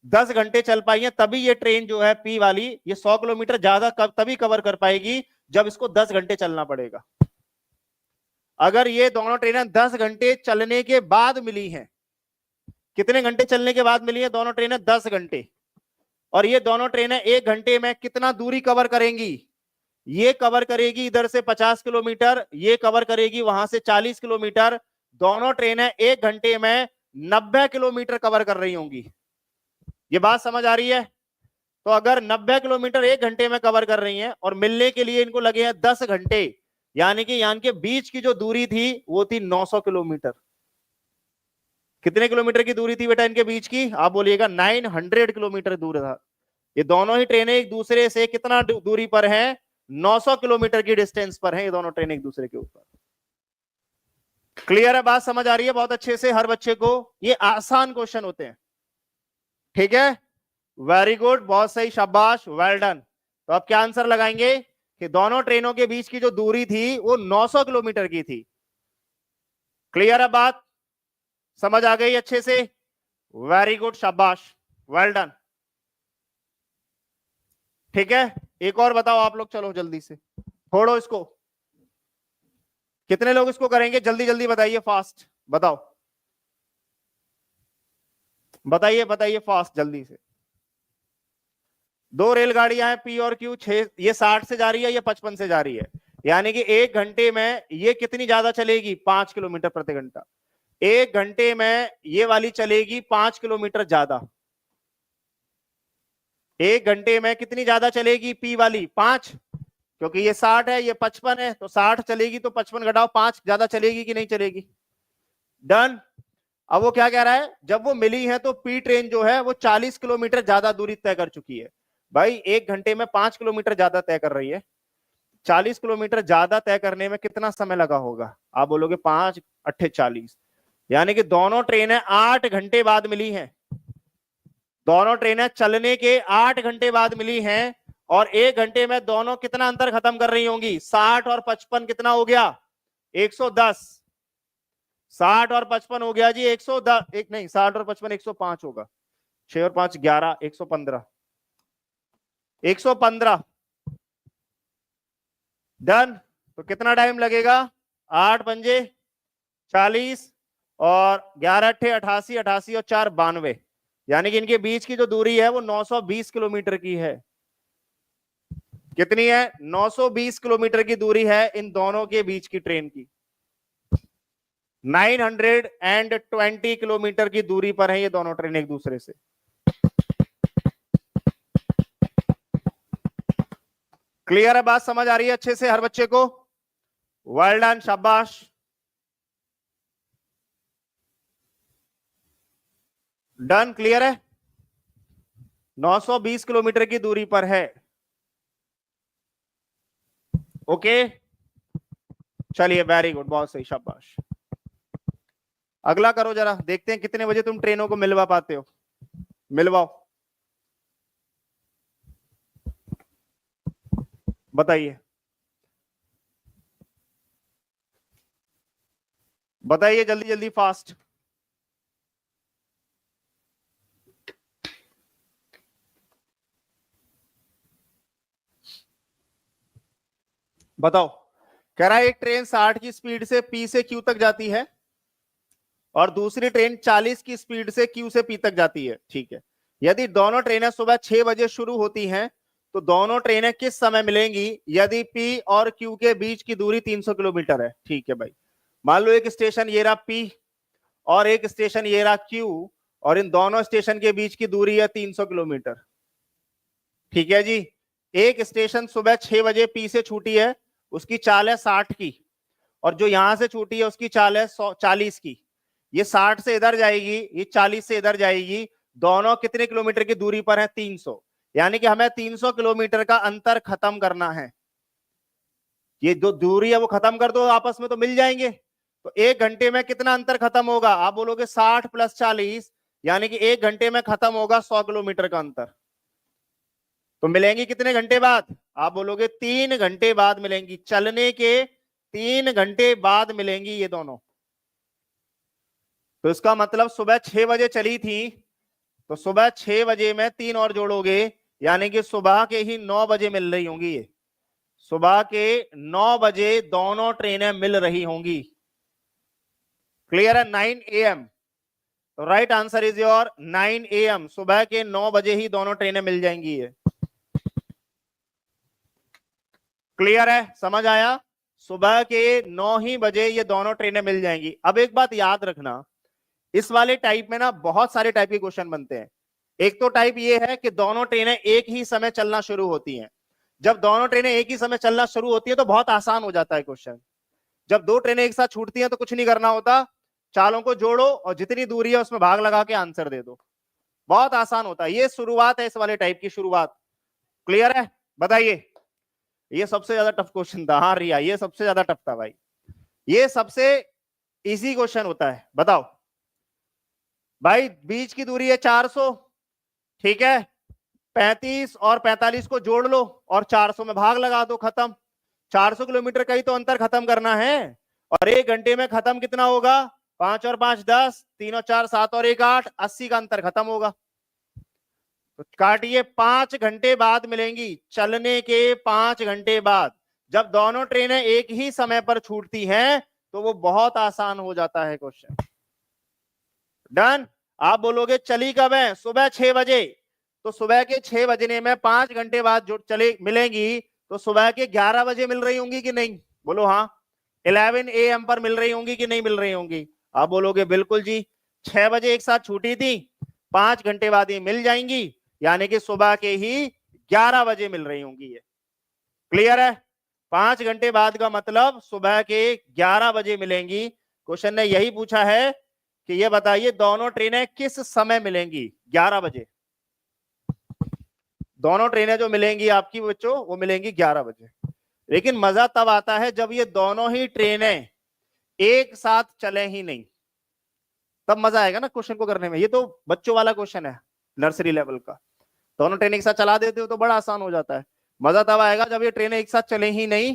10 घंटे चल पाई हैं, तभी ये ट्रेन जो है पी वाली ये 100 किलोमीटर ज्यादा तभी कवर कर पाएगी जब इसको 10 घंटे चलना पड़ेगा। अगर ये दोनों ट्रेनें 10 घंटे चलने के बाद मिली हैं, कितने घंटे चलने के बाद मिली है दोनों ट्रेनें? 10 घंटे। और ये दोनों ट्रेनें 1 घंटे में कितना दूरी कवर करेंगी? ये कवर करेगी इधर से 50 किलोमीटर, ये कवर करेगी वहां से 40 किलोमीटर। दोनों ट्रेनें 1 घंटे में 90 किलोमीटर कवर कर रही होंगी। ये बात समझ आ रही है? तो अगर 90 किलोमीटर 1 घंटे में कवर कर रही हैं और मिलने के लिए इनको लगे हैं 10 घंटे, यानी कि यहाँ के बीच की जो दूरी थी वो थी 900 किलोमीटर। कितने किलोमीटर की दूरी थी बेटा इनके बीच की? आप बोलिएगा 900 किलोमीटर दूर था। ये दोनों ही ट्रेनें एक दूसरे से कितना दूरी पर हैं? 900 किलोमीटर की डिस्टेंस पर हैं ये दोनों ट्रेनें एक दूसरे के ऊपर। क्लियर है? बात समझ आ रही है बहुत अच्छे से हर बच्चे को? ये आसान क्वेश्चन होते हैं, ठीक है? वेरी गुड, बहुत सही, शाबाश, वेल डन। तो अब क्या आंसर लगाएंगे कि दोनों ट्रेनों के बीच की जो दूरी थी वो 900 किलोमीटर की थी। क्लियर है बात? समझ आ गई अच्छे से? वेरी गुड, शाबाश, वेल डन। ठीक है, एक और बताओ आप लोग, चलो जल्दी से छोड़ो इसको। कितने लोग इसको करेंगे? जल्दी जल्दी बताइए, फास्ट बताओ, बताइए बताइए फास्ट जल्दी से। दो रेलगाड़ियां हैं पी और क्यू, 6, ये 60 से जा रही है, ये 55 से जा रही है, यानी कि 1 घंटे में ये कितनी ज्यादा चलेगी? 5 किलोमीटर प्रति घंटा। 1 घंटे में ये वाली चलेगी 5 किलोमीटर ज्यादा। 1 घंटे में कितनी ज्यादा चलेगी पी वाली? 5, क्योंकि ये 60 है, ये 55 है, तो 60 चलेगी तो 55 घटाओ 5, ज्यादा चलेगी कि नहीं चलेगी? डन। अब वो क्या कह रहा है, जब वो मिली है तो पी ट्रेन जो है वो 40 किलोमीटर ज्यादा दूरी तय कर चुकी है। भाई 1 घंटे में 5 किलोमीटर ज्यादा तय कर रही है, 40 किलोमीटर ज्यादा तय करने में कितना समय लगा होगा? आप बोलोगे 5 अट्ठे 40, यानी कि दोनों ट्रेनें 8 घंटे बाद मिली हैं। दोनों ट्रेनें चलने के 8 घंटे बाद मिली हैं, और 1 घंटे में दोनों कितना अंतर खत्म कर रही होंगी? 60 और 55 कितना हो गया? 110। 60 और 55 हो गया जी 110, एक नहीं, 60 और 55 105 होगा। 6 और 5 11, 115, 115। डन। तो कितना टाइम लगेगा? 8 पंजे 40 और 11 अट्ठे 88, 88 और 4 92, यानी कि इनके बीच की जो दूरी है वो 920 किलोमीटर की है। कितनी है? 920 किलोमीटर की दूरी है इन दोनों के बीच की ट्रेन की। 920 किलोमीटर की दूरी पर है ये दोनों ट्रेन एक दूसरे से। क्लियर है बात? समझ आ रही है अच्छे से हर बच्चे को? वेल डन, शाबाश। डन, क्लियर है? 920 किलोमीटर की दूरी पर है। ओके, चलिए, वेरी गुड, बहुत सही, शाबाश। अगला करो जरा, देखते हैं कितने बजे तुम ट्रेनों को मिलवा पाते हो। मिलवाओ, बताइए बताइए, जल्दी जल्दी, फास्ट बताओ। कह रहा है एक ट्रेन 60 की स्पीड से पी से क्यू तक जाती है और दूसरी ट्रेन 40 की स्पीड से क्यू से पी तक जाती है, ठीक है। यदि दोनों ट्रेनें सुबह 6 बजे शुरू होती हैं तो दोनों ट्रेनें किस समय मिलेंगी यदि पी और क्यू के बीच की दूरी 300 किलोमीटर है? ठीक है भाई, मान लो एक स्टेशन ये रहा पी और एक स्टेशन ये रहा क्यू, और इन दोनों स्टेशन के बीच की दूरी है 300 किलोमीटर, ठीक है जी। एक स्टेशन सुबह 6 बजे पी से छूटी है, उसकी चाल है 60 की, और जो यहां से छूटी है उसकी चाल है 40 की। ये 60 से इधर जाएगी, ये 40 से इधर जाएगी, दोनों कितने किलोमीटर की दूरी पर है? 300, यानी कि हमें 300 किलोमीटर का अंतर खत्म करना है। ये जो दूरी है वो खत्म कर दो आपस में तो मिल जाएंगे। तो 1 घंटे में कितना अंतर खत्म होगा? आप बोलोगे 60 + 40, यानी कि 1 घंटे में खत्म होगा 100 किलोमीटर का अंतर। तो मिलेंगी कितने घंटे बाद? आप बोलोगे 3 घंटे बाद मिलेंगी। चलने के 3 घंटे बाद मिलेंगी ये दोनों। तो इसका मतलब सुबह 6 बजे चली थी, तो सुबह 6 बजे में 3 और जोड़ोगे, यानी कि सुबह के ही 9 बजे मिल रही होंगी ये। सुबह के 9 बजे दोनों ट्रेनें मिल रही होंगी। क्लियर है? 9 AM। तो right answer is your 9 AM। सुबह के 9 बजे ही दोनों ट्रेनें मिल जाएंगी ये। क्लियर है? समझ आया? सुबह के 9 ही बजे ये दोनों ट्रेनें मिल जाएंगी। अब एक बात याद रखना, इस वाले टाइप में ना बहुत सारे टाइप के क्वेश्चन बनते हैं। एक तो टाइप ये है कि दोनों ट्रेनें एक ही समय चलना शुरू होती हैं। जब दोनों ट्रेनें एक ही समय चलना शुरू होती है तो बहुत आसान हो जाता है क्वेश्चन। जब दो ट्रेनें एक साथ छूटती हैं तो कुछ नहीं करना होता, चालों को जोड़ो और जितनी दूरी है उसमें भाग लगा के आंसर दे दो, बहुत आसान होता है। ये शुरुआत है इस वाले टाइप की शुरुआत। क्लियर है? बताइए। ये सबसे ज्यादा टफ क्वेश्चन था। हाँ रिया, ये सबसे ज्यादा टफ था भाई। ये सबसे इजी क्वेश्चन होता है। बताओ भाई, बीच की दूरी है 400, ठीक है? 35 और 45 को जोड़ लो और 400 में भाग लगा दो, खत्म। 400 किलोमीटर का ही तो अंतर खत्म करना है। और 1 घंटे में खत्म कितना होगा? 5 और 5 10, 3 और 4 7 और 1 8, 80 का अंतर खत्म होगा। तो काटिए, 5 घंटे बाद मिलेंगी। चलने के 5 घंटे बाद जब दोनों ट्रेनें एक ही समय पर छूटती हैं तो वो बहुत आसान हो जाता है क्वेश्चन। डन? आप बोलोगे चली कब है? सुबह 6 बजे। तो सुबह के 6 बजने में 5 घंटे बाद जो चले मिलेंगी तो सुबह के 11 बजे मिल रही होंगी कि नहीं? बोलो हाँ। 11 AM पर मिल रही होंगी कि नहीं मिल रही होंगी? आप बोलोगे बिल्कुल जी। 6 बजे एक साथ छूटी थी, 5 घंटे बाद ही मिल जाएंगी, यानी कि सुबह के ही 11 बजे मिल रही होंगी ये। क्लियर है? 5 घंटे बाद का मतलब सुबह के 11 बजे मिलेंगी। क्वेश्चन ने यही पूछा है कि ये बताइए दोनों ट्रेनें किस समय मिलेंगी? 11 बजे। दोनों ट्रेनें जो मिलेंगी आपकी बच्चों, वो मिलेंगी 11 बजे। लेकिन मजा तब आता है जब ये दोनों ही ट्रेनें एक साथ चले ही नहीं, तब मजा आएगा ना क्वेश्चन को करने में। ये तो बच्चों वाला क्वेश्चन है, नर्सरी लेवल का। दोनों ट्रेनें एक साथ चला देते हो तो बड़ा आसान हो जाता है। मजा तब आएगा जब ये ट्रेनें एक साथ चले ही नहीं,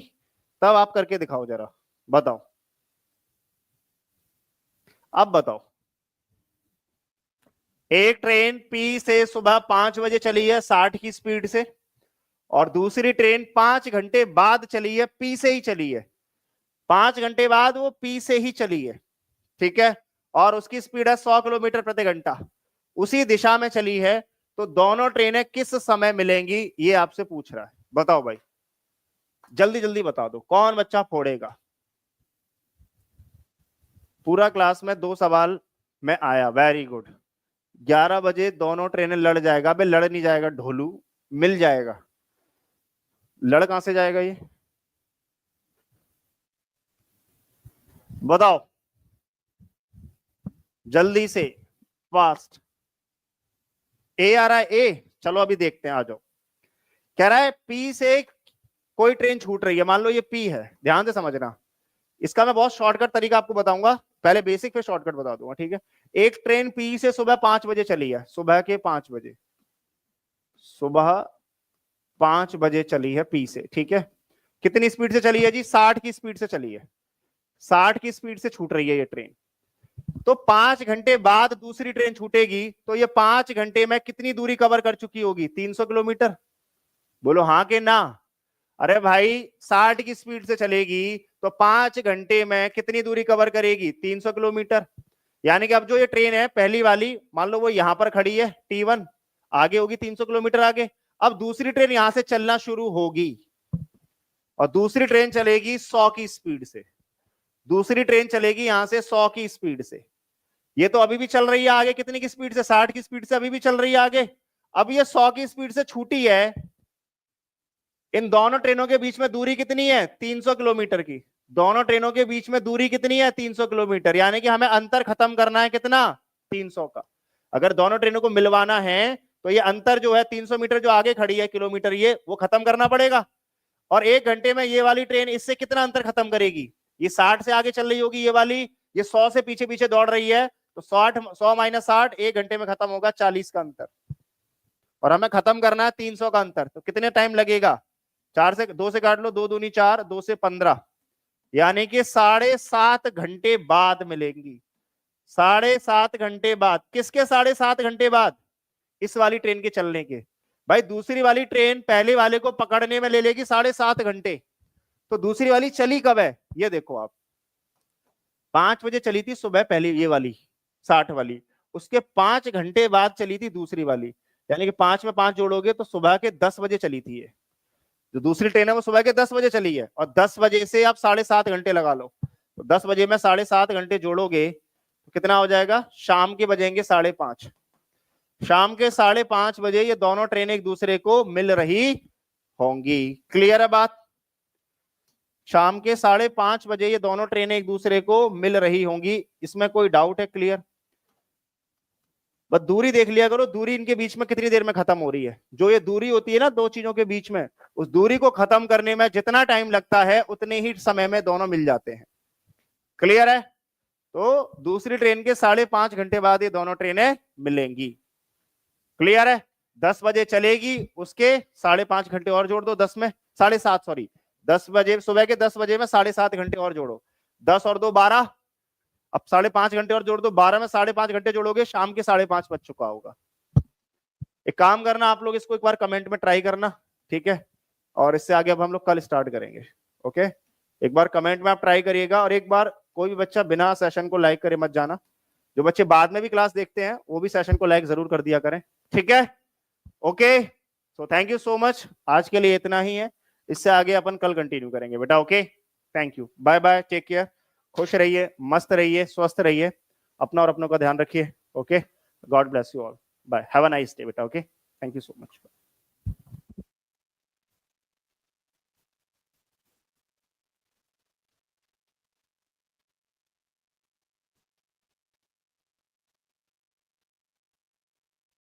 तब आप करके दिखाओ जरा। बताओ, अब बताओ। एक ट्रेन P से सुबह 5 बजे चली है 60 की स्पीड से, और दूसरी ट्रेन 5 घंटे बाद चली है, P से ही चली है। 5 घंटे बाद वो P से ही चली है, ठीक है? और उसकी स्पीड है 100 किलोमीटर प्रति घंटा, उसी दिशा में चली है। तो दोनों ट्रेनें किस समय मिलेंगी, ये आपसे पूछ रहा है। बताओ भाई, जल्दी जल्दी बता दो, कौन बच्चा फोड़ेगा? पूरा क्लास में 2 सवाल में आया, वेरी गुड। 11 बजे दोनों ट्रेनें लड़ जाएगा? बे लड़ नहीं जाएगा ढोलू, मिल जाएगा। लड़ कहां से जाएगा ये? बताओ जल्दी से, फास्ट। ए आ रहा है? ए, चलो अभी देखते हैं, आ जाओ। कह रहा है P से कोई ट्रेन छूट रही है, मान लो ये P है, ध्यान से समझना। इसका मैं बहुत शॉर्टकट तरीका आपको बताऊंगा, पहले बेसिक पे शॉर्टकट बता दूंगा, ठीक है? एक ट्रेन P से सुबह 5 बजे चली है, सुबह के 5 बजे, सुबह 5 बजे चली है P से, ठीक है? कितनी स्पीड से चली है जी? 60 की स्पीड से चली है। 60 की स्पीड से छूट रही है ये ट्रेन। तो 5 घंटे बाद दूसरी ट्रेन छूटेगी, तो ये 5 घंटे में कितनी दूरी कवर कर चुकी होगी? 300 किलोमीटर। बोलो हाँ कि ना? अरे भाई 60 की स्पीड से चलेगी तो 5 घंटे में कितनी दूरी कवर करेगी? 300 किलोमीटर। यानी कि अब जो ये ट्रेन है पहली वाली, मान लो वो यहां पर खड़ी है T1, आगे होगी 300 किलोमीटर आगे। अब दूसरी ट्रेन यहां से चलना शुरू होगी और दूसरी ट्रेन चलेगी 100 की स्पीड से। दूसरी ट्रेन चलेगी यहां से 100 की स्पीड से। ये तो अभी भी चल रही है आगे, कितनी की स्पीड से? 60 की स्पीड से अभी भी चल रही है आगे। अब ये 100 की स्पीड से छूटी है, इन दोनों ट्रेनों के बीच में दूरी कितनी है? 300 किलोमीटर की। दोनों ट्रेनों के बीच में दूरी कितनी है? 300 किलोमीटर। यानी कि हमें अंतर खत्म करना है कितना? 300 का। अगर दोनों ट्रेनों को मिलवाना है तो ये अंतर जो है 300 मीटर जो आगे खड़ी है किलोमीटर, ये वो खत्म करना पड़ेगा। और 1 घंटे में ये वाली ट्रेन इससे कितना अंतर खत्म करेगी? ये 60 से आगे चल रही होगी ये वाली, ये 100 से पीछे पीछे दौड़ रही है, तो 100 माइनस 60, 1 घंटे में खत्म होगा 40 का अंतर। और हमें खत्म करना है 300 का अंतर, तो कितने टाइम लगेगा? 4 से 2 से काट लो, 2 दूनी 4, 2 से 15, यानी कि 7.5 घंटे बाद मिलेंगी। 7.5 घंटे बाद। किसके 7.5 घंटे बाद? इस वाली ट्रेन के चलने के। भाई दूसरी वाली ट्रेन पहले वाले को पकड़ने में ले लेगी 7.5 घंटे, तो दूसरी वाली चली कब है? ये देखो आप, 5 बजे चली थी सुबह पहली ये वाली 60 वाली, उसके 5 घंटे बाद चली थी दूसरी वाली, यानी कि 5 में 5 जोड़ोगे तो सुबह के 10 बजे चली थी ये। जो दूसरी ट्रेन है वो सुबह के 10 बजे चली है, और 10 बजे से आप 7.5 घंटे लगा लो, तो 10 बजे में 7.5 घंटे जोड़ोगे तो कितना हो जाएगा? शाम के बजेंगे 5:30। शाम के 5:30 बजे ये दोनों ट्रेन एक दूसरे को मिल रही होंगी। क्लियर है बात? शाम के 5:30 बजे ये दोनों ट्रेनें एक दूसरे को मिल रही होंगी, इसमें कोई डाउट है? क्लियर? बस दूरी देख लिया करो, दूरी इनके बीच में कितनी देर में खत्म हो रही है। जो ये दूरी होती है ना दो चीजों के बीच में, उस दूरी को खत्म करने में जितना टाइम लगता है उतने ही समय में दोनों मिल जाते हैं। क्लियर है? तो दूसरी ट्रेन के 5.5 घंटे बाद ये दोनों ट्रेनें मिलेंगी। क्लियर है? 10 बजे चलेगी, उसके 5.5 घंटे और जोड़ दो, 10 में 7.5, सॉरी 10 बजे, सुबह के 10 बजे में 7.5 घंटे और जोड़ो, 10 और 2 12, अब 5.5 घंटे और जोड़ दो, 12 में 5.5 घंटे जोड़ोगे, शाम के 5:30 बज चुका होगा। एक काम करना आप लोग, इसको एक बार कमेंट में ट्राई करना, ठीक है? और इससे आगे अब हम लोग कल स्टार्ट करेंगे। ओके, एक बार कमेंट में आप ट्राई करिएगा, और एक बार कोई भी बच्चा बिना सेशन को लाइक करे मत जाना। जो बच्चे बाद में भी क्लास देखते हैं वो भी सेशन को लाइक जरूर कर दिया करें, ठीक है? Okay, so thank you so much, आज के लिए इतना ही है, इससे आगे अपन कल कंटिन्यू करेंगे बेटा। Okay, thank you, bye bye, take care, खुश रहिए, मस्त रहिए, स्वस्थ रहिए, अपना और अपनों का ध्यान रखिए। Okay, God bless you all, bye, have a nice day बेटा। Okay, thank you so much.